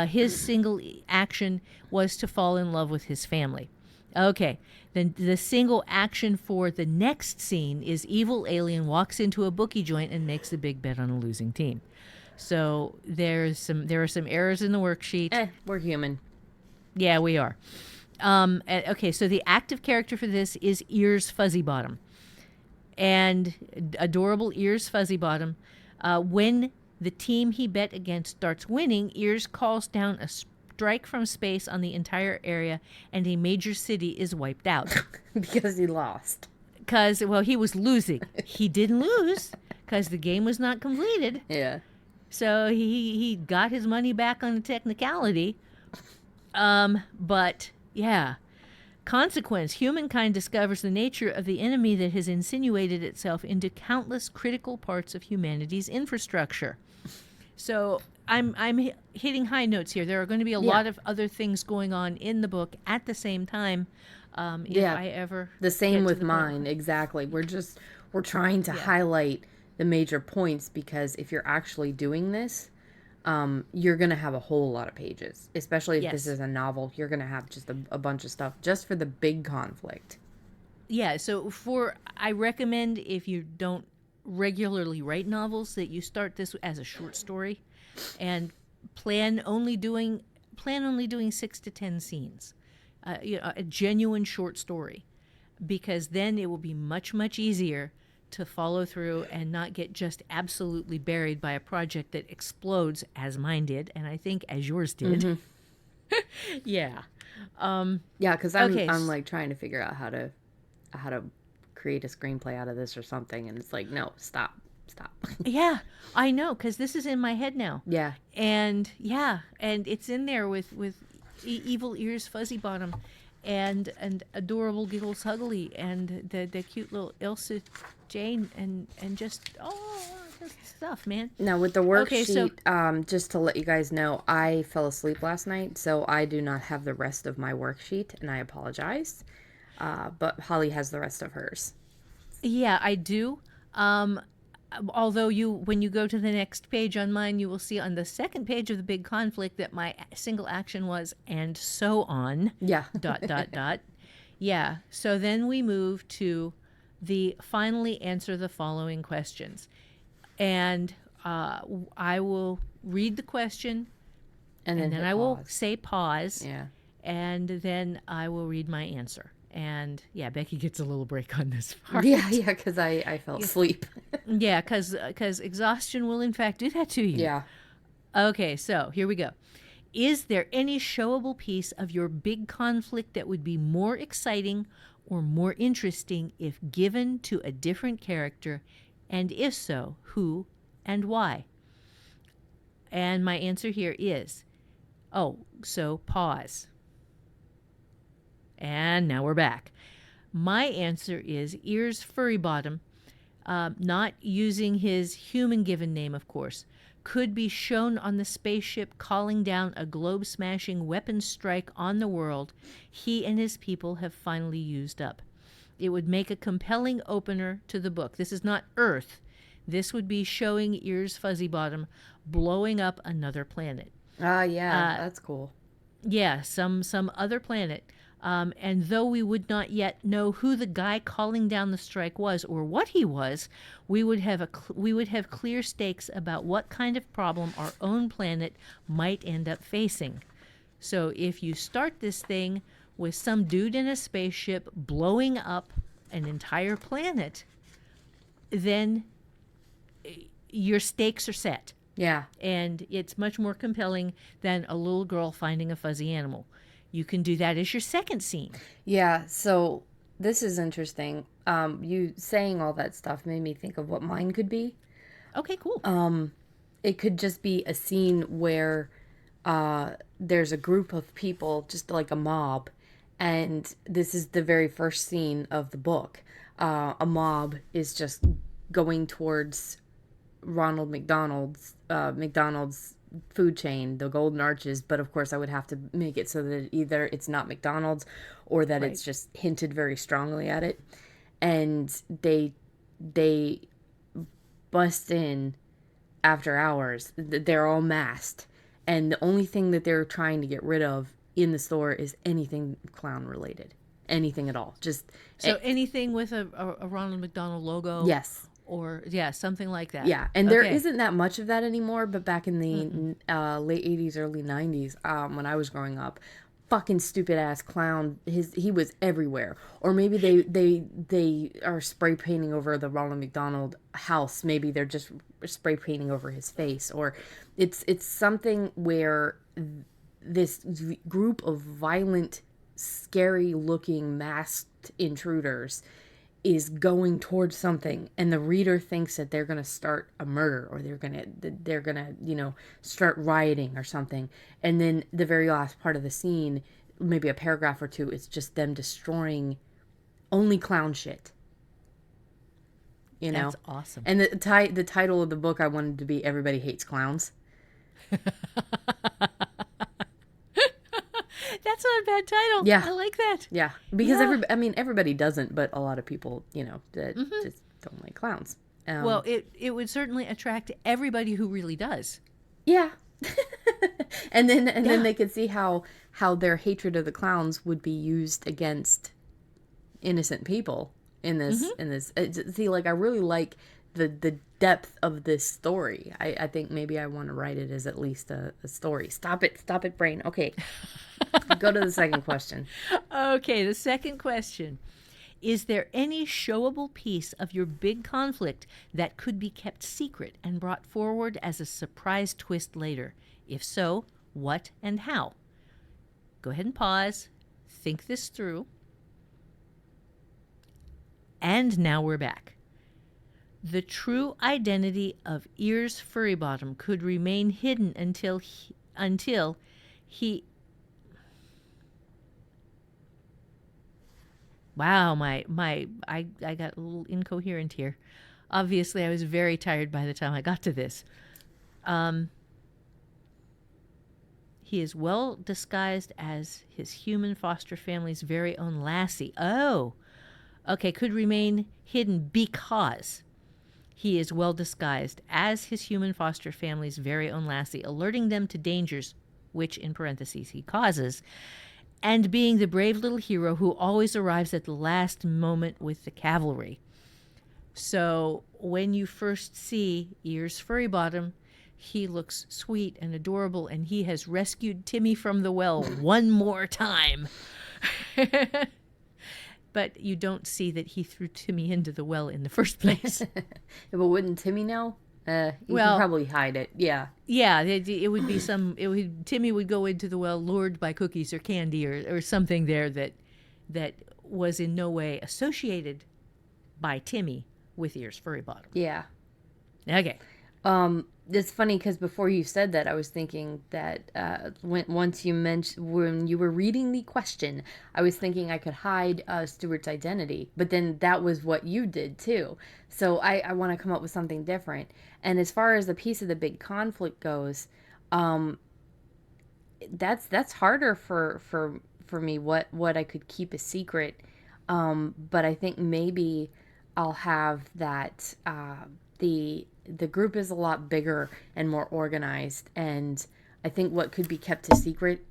His single action was to fall in love with his family. Okay, then the single action for the next scene is evil alien walks into a bookie joint and makes a big bet on a losing team. So there are some errors in the worksheet. We're human. Yeah, we are. Okay, so the active character for this is Ears Fuzzy Bottom. And adorable Ears Fuzzy Bottom, when the team he bet against starts winning, Ears calls down a strike from space on the entire area, and a major city is wiped out. Because he lost. Because, well, he was losing. He didn't lose because the game was not completed. Yeah. So he got his money back on the technicality. But, yeah. Consequence, humankind discovers the nature of the enemy that has insinuated itself into countless critical parts of humanity's infrastructure. So I'm hitting high notes here. There are going to be a lot of other things going on in the book at the same time. If I ever the same with the mine, exactly. We're trying to highlight the major points, because if you're actually doing this, you're going to have a whole lot of pages, especially if this is a novel. You're going to have just a bunch of stuff just for the big conflict. Yeah, so I recommend, if you don't regularly write novels, that you start this as a short story and plan only doing 6 to 10 scenes. A genuine short story, because then it will be much, much easier to follow through and not get just absolutely buried by a project that explodes, as mine did, and I think as yours did. Mm-hmm. Yeah. Yeah, because I'm like trying to figure out how to create a screenplay out of this or something, and it's like, no, stop. Yeah, I know, because this is in my head now. Yeah. And it's in there with Evil Ears Fuzzy Bottom and adorable Giggles Huggly and the cute little Elsa Jane and just stuff, man. Now with the worksheet, just to let you guys know, I fell asleep last night, so I do not have the rest of my worksheet, and I apologize. But Holly has the rest of hers. Yeah, I do. Although when you go to the next page on mine, you will see on the second page of the big conflict that my single action was "and so on." Yeah. ... Yeah. So then we move to the finally answer the following questions, and I will read the question, and then I will say pause. Yeah. And then I will read my answer. And yeah, Becky gets a little break on this part. Yeah, because I fell asleep. Yeah, because exhaustion will in fact do that to you. Yeah. Okay, so here we go. Is there any showable piece of your big conflict that would be more exciting or more interesting if given to a different character? And if so, who and why? And my answer here is, so pause. And now we're back. My answer is Ears Furry Bottom, not using his human given name, of course, could be shown on the spaceship calling down a globe-smashing weapons strike on the world he and his people have finally used up. It would make a compelling opener to the book. This is not Earth. This would be showing Ears Fuzzy Bottom blowing up another planet. Yeah, that's cool. Yeah, some other planet. And though we would not yet know who the guy calling down the strike was or what he was, we would have clear stakes about what kind of problem our own planet might end up facing. So if you start this thing with some dude in a spaceship blowing up an entire planet, then your stakes are set. Yeah. And it's much more compelling than a little girl finding a fuzzy animal. You can do that as your second scene. Yeah, so this is interesting. You saying all that stuff made me think of what mine could be. Okay, cool. It could just be a scene where there's a group of people, just like a mob, and this is the very first scene of the book. A mob is just going towards Ronald McDonald's food chain, the Golden Arches, but of course I would have to make it so that either it's not McDonald's or that it's just hinted very strongly at it. And they bust in after hours. They're all masked, and the only thing that they're trying to get rid of in the store is anything clown related, anything at all. Just so anything with a Ronald McDonald logo. Yes. Or, something like that. Yeah, and there isn't that much of that anymore, but back in the late 80s, early 90s, when I was growing up, fucking stupid-ass clown, he was everywhere. Or maybe they are spray painting over the Ronald McDonald house. Maybe they're just spray painting over his face. Or it's something where this group of violent, scary-looking, masked intruders is going towards something, and the reader thinks that they're going to start a murder, or they're going to start rioting or something, and then the very last part of the scene, maybe a paragraph or two, it's just them destroying only clown shit. That's awesome. And the title of the book I wanted to be Everybody Hates Clowns. That's not a bad title. Yeah. I like that. Yeah, because everybody doesn't, but a lot of people, that just don't like clowns. Well, it would certainly attract everybody who really does. Yeah. and then they could see how their hatred of the clowns would be used against innocent people in this. See, like, I really like the depth of this story. I think maybe I want to write it as at least a story. Stop it, brain. Okay. Go to the second question. Okay, the second question. Is there any showable piece of your big conflict that could be kept secret and brought forward as a surprise twist later? If so, what and how? Go ahead and pause. Think this through. And now we're back. The true identity of Ears Furrybottom could remain hidden until he Wow, I got a little incoherent here. Obviously, I was very tired by the time I got to this. He is well disguised as his human foster family's very own Lassie. Oh, okay, could remain hidden because he is well disguised as his human foster family's very own Lassie, alerting them to dangers, which, in parentheses, he causes, and being the brave little hero who always arrives at the last moment with the cavalry. So when you first see Ears Furrybottom, he looks sweet and adorable, and he has rescued Timmy from the well one more time. But you don't see that he threw Timmy into the well in the first place. But wouldn't Timmy know? You could probably hide it. Yeah. Yeah, it would be Timmy would go into the well lured by cookies or candy or something there that was in no way associated by Timmy with Ears Furrybottom. Yeah. Okay. It's funny because before you said that, I was thinking that when you were reading the question, I was thinking I could hide Stuart's identity, but then that was what you did too. So I want to come up with something different. And as far as the piece of the big conflict goes, that's harder for me. What I could keep a secret, but I think maybe I'll have that the group is a lot bigger and more organized, and I think what could be kept a secret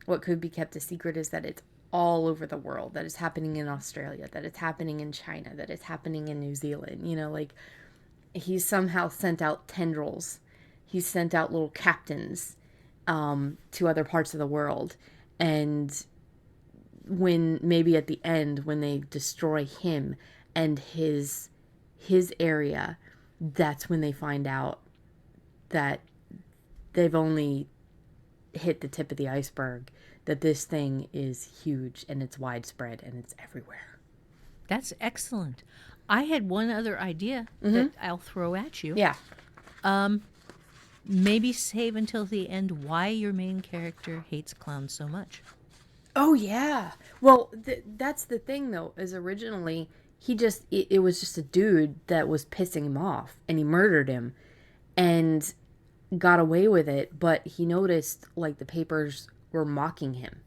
what could be kept a secret is that it's all over the world, that it's happening in Australia, that it's happening in China, that it's happening in New Zealand. Like, he's somehow sent out tendrils, he's sent out little captains to other parts of the world, and when maybe at the end when they destroy him and his his area, that's when they find out that they've only hit the tip of the iceberg, that this thing is huge and it's widespread and it's everywhere. That's excellent. I had one other idea that I'll throw at you. Yeah. Maybe save until the end why your main character hates clowns so much. Oh, yeah. Well, that's the thing, though, is originally it was just a dude that was pissing him off, and he murdered him and got away with it, but he noticed, like, the papers were mocking him.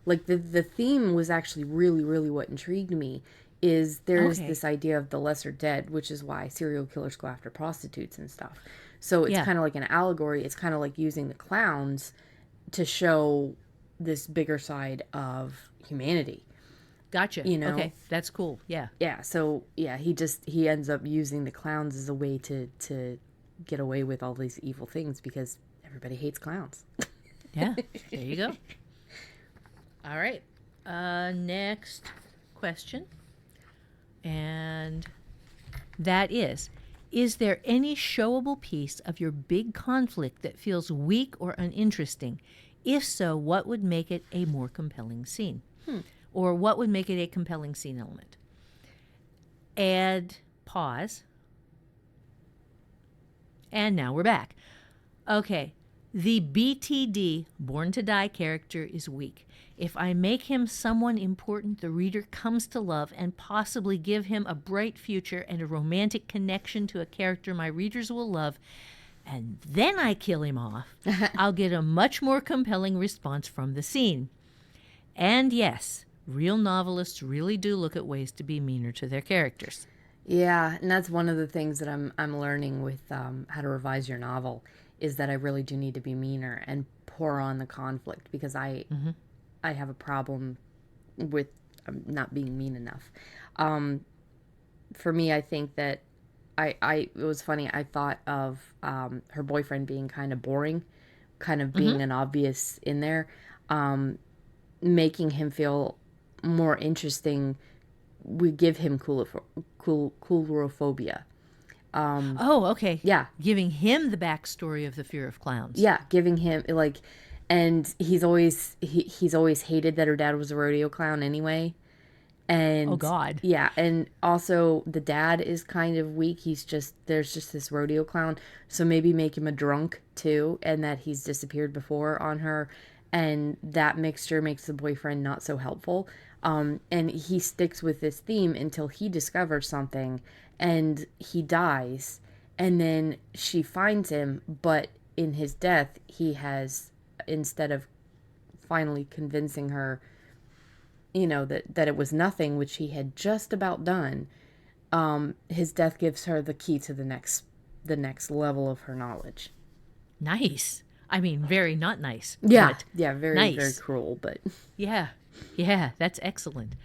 Like, the theme was actually really, really what intrigued me, is there's this idea of the lesser dead, which is why serial killers go after prostitutes and stuff. So it's kind of like an allegory. It's kind of like using the clowns to show this bigger side of humanity. Gotcha. You know? Okay, that's cool. Yeah. Yeah, so yeah, he ends up using the clowns as a way to get away with all these evil things because everybody hates clowns. Yeah. There you go. All right. Next question. And that is there any showable piece of your big conflict that feels weak or uninteresting? If so, what would make it a more compelling scene? Or what would make it a compelling scene element? Add pause. And now we're back. Okay, the BTD, Born to Die character is weak. If I make him someone important the reader comes to love and possibly give him a bright future and a romantic connection to a character my readers will love, and then I kill him off, I'll get a much more compelling response from the scene. And yes, real novelists really do look at ways to be meaner to their characters. Yeah, and that's one of the things that I'm learning with how to revise your novel, is that I really do need to be meaner and pour on the conflict, because I have a problem with not being mean enough. For me, I think that it was funny. I thought of her boyfriend being kind of boring, kind of being an obvious in there, making him feel more interesting. We give him coulrophobia. Oh, okay. Yeah. Giving him the backstory of the fear of clowns. Yeah, giving him like, and he's always hated that her dad was a rodeo clown anyway. And oh God. Yeah, and also the dad is kind of weak. There's just this rodeo clown. So maybe make him a drunk too, and that he's disappeared before on her, and that mixture makes the boyfriend not so helpful. And he sticks with this theme until he discovers something and he dies, and then she finds him, but in his death he has, instead of finally convincing her, you know, that it was nothing, which he had just about done, his death gives her the key to the next level of her knowledge. Nice. I mean, very not nice. Yeah, yeah, very nice. Very cruel, but yeah, that's excellent.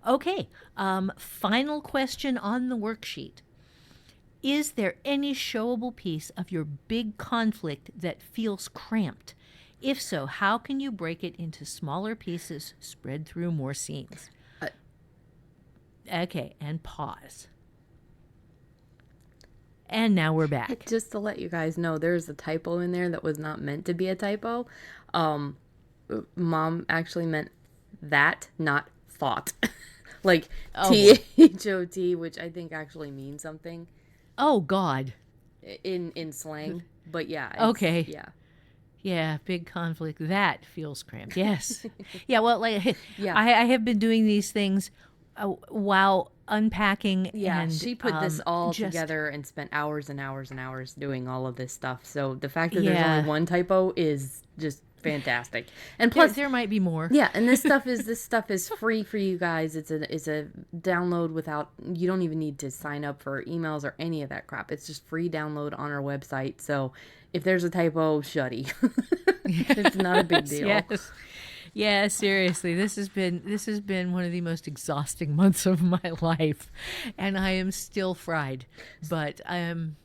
Okay, final question on the worksheet. Is there any showable piece of your big conflict that feels cramped? If so, how can you break it into smaller pieces spread through more scenes? Okay, and pause. And now we're back. Just to let you guys know, there's a typo in there that was not meant to be a typo. Mom actually meant that, not thought. Like THOT, which I think actually means something. Oh God. In slang, but yeah. Okay. Yeah. Yeah, big conflict. That feels cramped. Yes. Yeah, well, like, yeah. I have been doing these things while unpacking. Yeah, and, she put this all together and spent hours and hours and hours doing all of this stuff. So the fact that there's only one typo is just fantastic. And plus, there might be more. Yeah, and this stuff is free for you guys. It's a download without, you don't even need to sign up for emails or any of that crap. It's just free download on our website. So if there's a typo, shuddy. It's not a big deal. Yes. Yeah, seriously, this has been one of the most exhausting months of my life, and I am still fried, but I am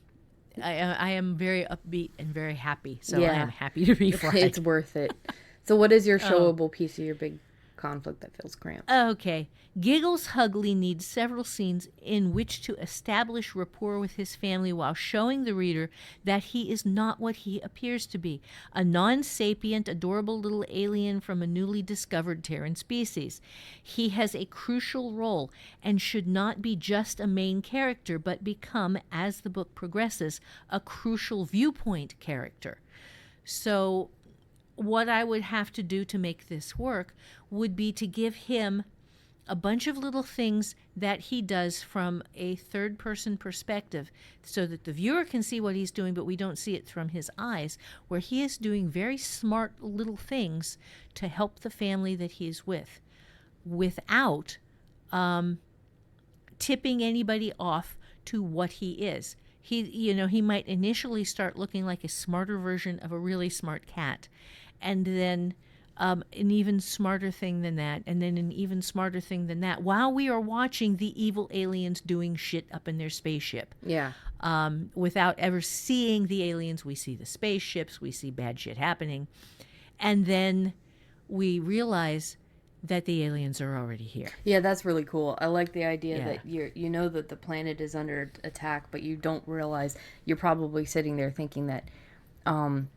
very upbeat and very happy. So I am happy to be fried. It's worth it. So what is your showable piece of your big conflict that feels cramped. Okay. Giggles Hugley needs several scenes in which to establish rapport with his family while showing the reader that he is not what he appears to be, a non-sapient, adorable little alien from a newly discovered Terran species. He has a crucial role and should not be just a main character, but become, as the book progresses, a crucial viewpoint character. So what I would have to do to make this work would be to give him a bunch of little things that he does from a third-person perspective so that the viewer can see what he's doing, but we don't see it from his eyes, where he is doing very smart little things to help the family that he's with without tipping anybody off to what he is. He might initially start looking like a smarter version of a really smart cat, and then an even smarter thing than that, and then an even smarter thing than that, while we are watching the evil aliens doing shit up in their spaceship. Yeah. Without ever seeing the aliens, we see the spaceships, we see bad shit happening, and then we realize that the aliens are already here. Yeah, that's really cool. I like the idea Yeah. that you know that the planet is under attack, but you don't realize. You're probably sitting there thinking that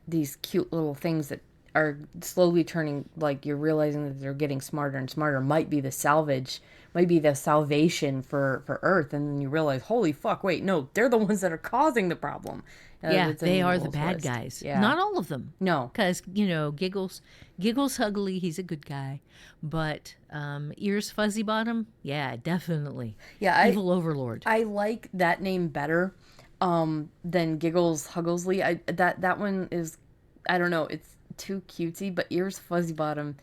these cute little things that are slowly turning, like you're realizing that they're getting smarter and smarter, might be the salvation for Earth, and then you realize, holy fuck, wait, no, they're the ones that are causing the problem. Yeah, It's an they are evil the bad twist. guys. Yeah. Not all of them. No. Because, Giggles Hugley, he's a good guy. But Ears Fuzzy Bottom, yeah, definitely. Yeah, Evil Overlord. I like that name better than Giggles Hugglesley. That one is, I don't know, it's too cutesy, but Ears Fuzzy Bottom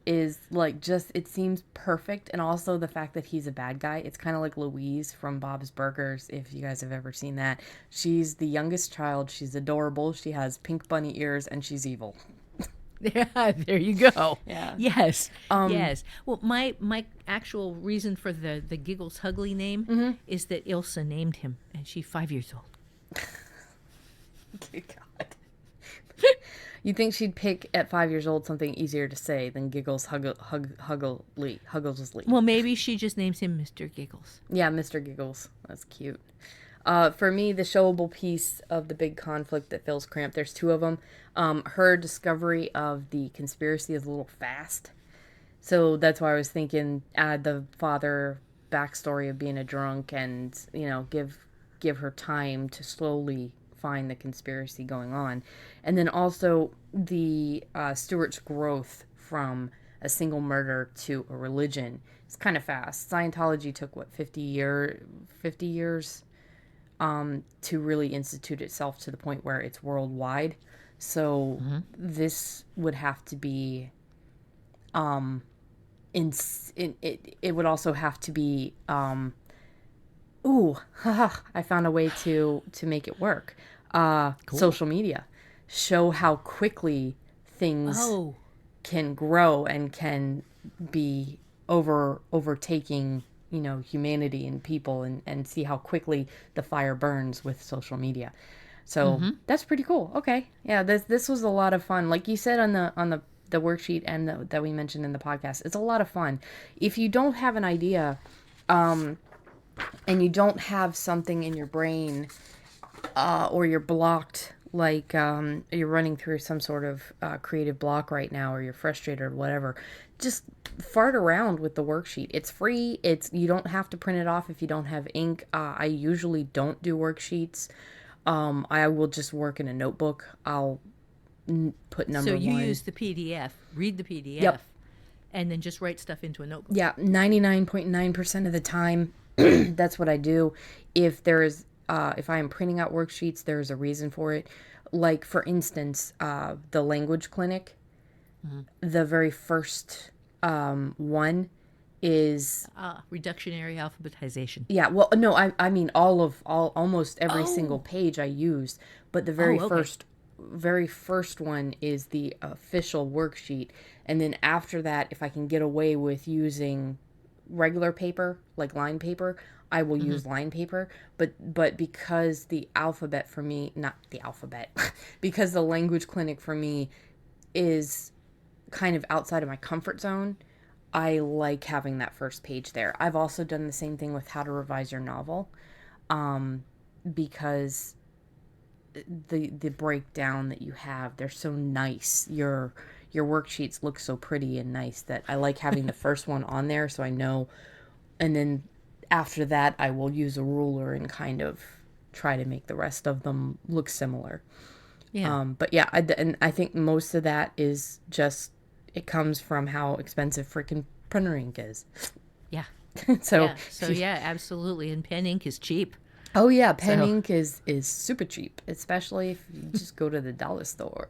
is like just, it seems perfect. And also the fact that he's a bad guy. It's kind of like Louise from Bob's Burgers, if you guys have ever seen that. She's the youngest child. She's adorable. She has pink bunny ears, and she's evil. Yeah, there you go. Yeah. Yes. Yes. Well, my actual reason for the Giggles Hugley name is that Ilsa named him, and she's 5 years old. Good God. You think she'd pick at 5 years old something easier to say than Giggles Hugglesley? Well, maybe she just names him Mr. Giggles. Yeah, Mr. Giggles. That's cute. For me, the showable piece of the big conflict that feels cramped, there's two of them. Her discovery of the conspiracy is a little fast. So that's why I was thinking add the father backstory of being a drunk and, give her time to slowly find the conspiracy going on. And then also the Stewart's growth from a single murder to a religion. It's kind of fast. Scientology took, 50 years to really institute itself to the point where it's worldwide. So this would have to be it would also have to be I found a way to make it work. Cool. Social media. Show how quickly things can grow and can be overtaking humanity and people, and see how quickly the fire burns with social media. So that's pretty cool. Okay. Yeah, this was a lot of fun. Like you said on the worksheet and that we mentioned in the podcast, it's a lot of fun. If you don't have an idea and you don't have something in your brain or you're blocked, like you're running through some sort of creative block right now, or you're frustrated or whatever, just fart around with the worksheet. It's free. You don't have to print it off if you don't have ink. I usually don't do worksheets. I will just work in a notebook. I'll put number one. So you use the PDF, read the PDF, Yep. and then just write stuff into a notebook. Yeah, 99.9% of the time, that's what I do. If I am printing out worksheets, there's a reason for it. Like, for instance, the language clinic, the very first one is reductionary alphabetization. Yeah, well, no, I mean almost every single page I use, but the very first one is the official worksheet, and then after that, if I can get away with using regular paper, like line paper, I will use line paper, but because the alphabet for me, not the alphabet, because the language clinic for me is kind of outside of my comfort zone, I like having that first page there. I've also done the same thing with how to revise your novel, because the breakdown that you have, they're so nice. Your worksheets look so pretty and nice that I like having the first one on there, so I know. And then after that, I will use a ruler and kind of try to make the rest of them look similar. Yeah. But yeah, and I think most of that is just, it comes from how expensive freaking printer ink is. Yeah. So yeah, absolutely. And pen ink is cheap. oh yeah, pen ink is super cheap, especially if you just go to the dollar store.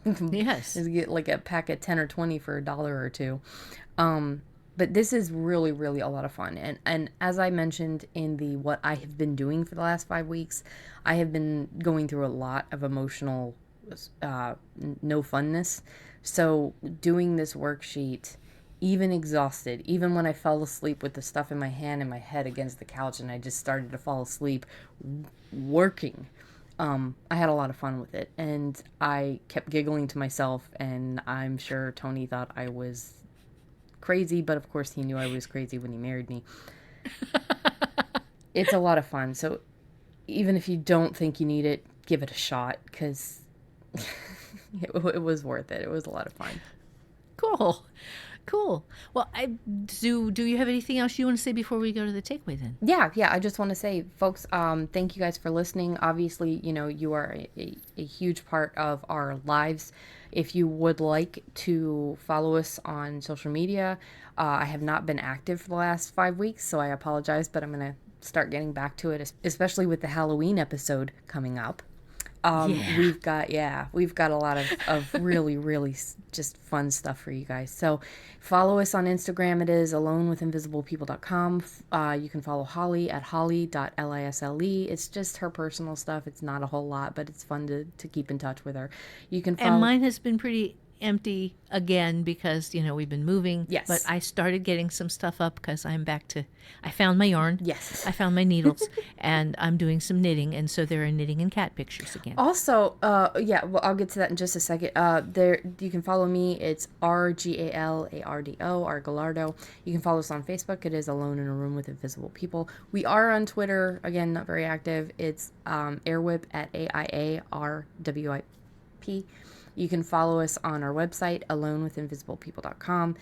Yes. Just get like a pack of 10 or 20 for $1 or $2. But this is really, really a lot of fun. And as I mentioned in the what I have been doing for the last 5 weeks, I have been going through a lot of emotional no funness. So doing this worksheet, even exhausted, even when I fell asleep with the stuff in my hand and my head against the couch and I just started to fall asleep working, I had a lot of fun with it. And I kept giggling to myself, and I'm sure Tony thought I was crazy, but of course he knew I was crazy when he married me. It's a lot of fun. So even if you don't think you need it, give it a shot, because it was worth it. It was a lot of fun. Cool. Well, do you have anything else you want to say before we go to the takeaway then? Yeah. I just want to say, folks, thank you guys for listening. Obviously, you are a huge part of our lives. If you would like to follow us on social media, I have not been active for the last 5 weeks, so I apologize, but I'm going to start getting back to it, especially with the Halloween episode coming up. We've got a lot of really, really just fun stuff for you guys. So follow us on Instagram. It is alonewithinvisiblepeople.com. You can follow Holly at holly.lisle. It's just her personal stuff. It's not a whole lot, but it's fun to keep in touch with her. You can follow. And mine has been pretty empty again because, we've been moving. Yes. But I started getting some stuff up because I found my yarn. Yes. I found my needles and I'm doing some knitting. And so there are knitting and cat pictures again. Also, well, I'll get to that in just a second. There, you can follow me. It's RGALARDO, Argalardo. You can follow us on Facebook. It is Alone in a Room with Invisible People. We are on Twitter. Again, not very active. It's Airwhip at AIARWIP. You can follow us on our website, alonewithinvisiblepeople.com.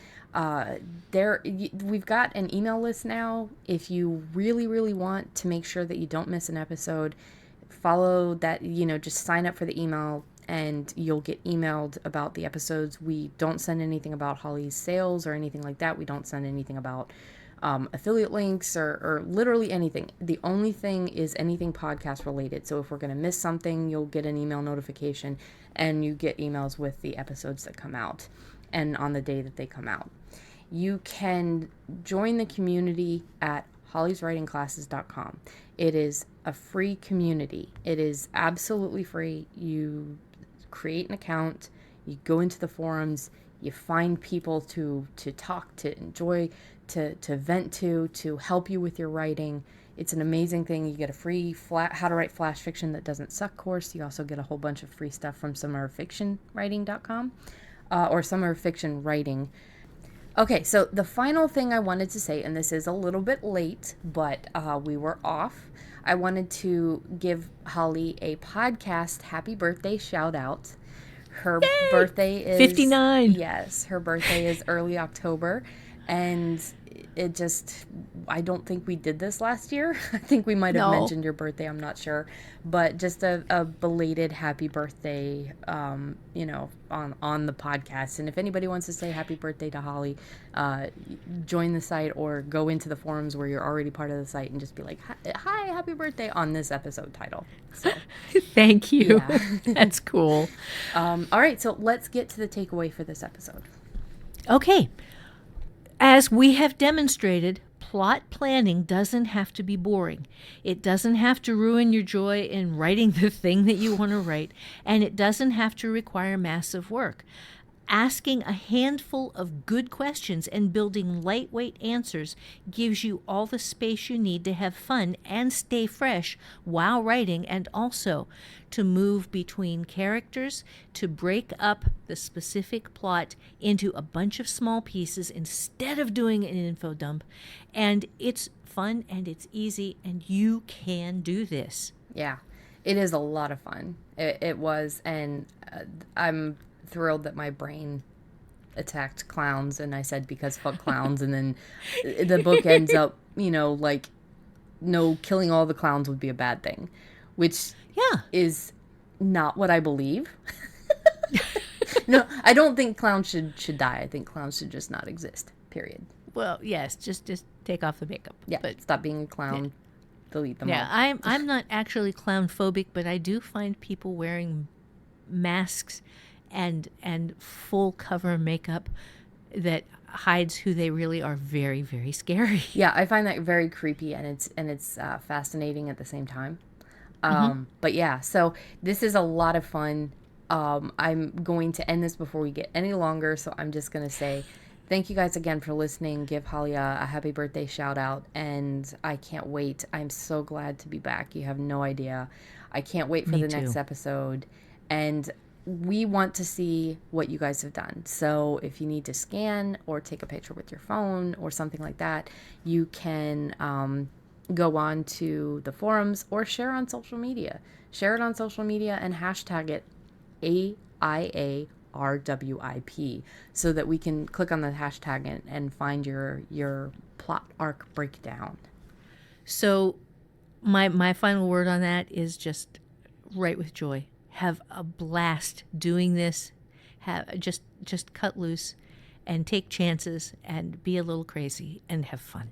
We've got an email list now. If you really, really want to make sure that you don't miss an episode, follow that, just sign up for the email and you'll get emailed about the episodes. We don't send anything about Holly's sales or anything like that. We don't send anything about affiliate links or literally anything. The only thing is anything podcast related. So if we're going to miss something, you'll get an email notification and you get emails with the episodes that come out and on the day that they come out. You can join the community at hollyswritingclasses.com. It is a free community. It is absolutely free. You create an account, you go into the forums, you find people to talk, to enjoy, to vent to help you with your writing. It's an amazing thing. You get a free How to Write Flash Fiction That Doesn't Suck course. You also get a whole bunch of free stuff from summerfictionwriting.com or Summer Fiction Writing. Okay, so the final thing I wanted to say, and this is a little bit late, but we were off. I wanted to give Holly a podcast happy birthday shout out. Her birthday is 59. Yes, her birthday is early October, and I don't think we did this last year. I think we might have mentioned your birthday, I'm not sure, but just a belated happy birthday, on the podcast. And if anybody wants to say happy birthday to Holly, join the site or go into the forums where you're already part of the site and just be like, hi, happy birthday on this episode title. So thank you. Yeah. That's cool. All right, so let's get to the takeaway for this episode. Okay. As we have demonstrated, plot planning doesn't have to be boring. It doesn't have to ruin your joy in writing the thing that you want to write, and it doesn't have to require massive work. Asking a handful of good questions and building lightweight answers gives you all the space you need to have fun and stay fresh while writing, and also to move between characters, to break up the specific plot into a bunch of small pieces instead of doing an info dump. And it's fun and it's easy, and you can do this. Yeah, it is a lot of fun. It was, and I'm thrilled that my brain attacked clowns, and I said because fuck clowns, and then the book ends up, like, no, killing all the clowns would be a bad thing, which Yeah. is not what I believe. No, I don't think clowns should die. I think clowns should just not exist. Period. Well, yes, just take off the makeup. Yeah, But stop being a clown. Delete them yeah, all. I'm not actually clown phobic, but I do find people wearing masks and full cover makeup that hides who they really are very, very scary. Yeah, I find that very creepy, and it's fascinating at the same time. But yeah, so this is a lot of fun. I'm going to end this before we get any longer, so I'm just going to say thank you guys again for listening. Give Holly a happy birthday shout out, and I can't wait. I'm so glad to be back. You have no idea. I can't wait for Me the too. next episode, and we want to see what you guys have done. So if you need to scan or take a picture with your phone or something like that, you can go on to the forums or share on social media. Share it on social media and hashtag it AIARWIP so that we can click on the hashtag and find your plot arc breakdown. So my final word on that is just write with joy. Have a blast doing this. Have just cut loose and take chances and be a little crazy and have fun.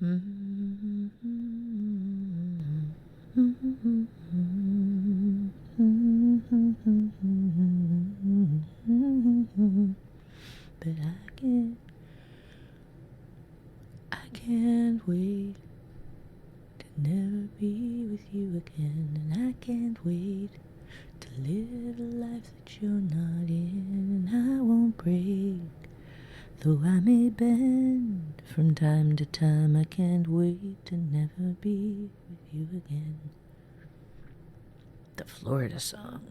But I can't wait to never be with you again, and I can't wait to live a life that you're not in, and I won't break, though I may bend from time to time. I can't wait to never be with you again. The Florida song.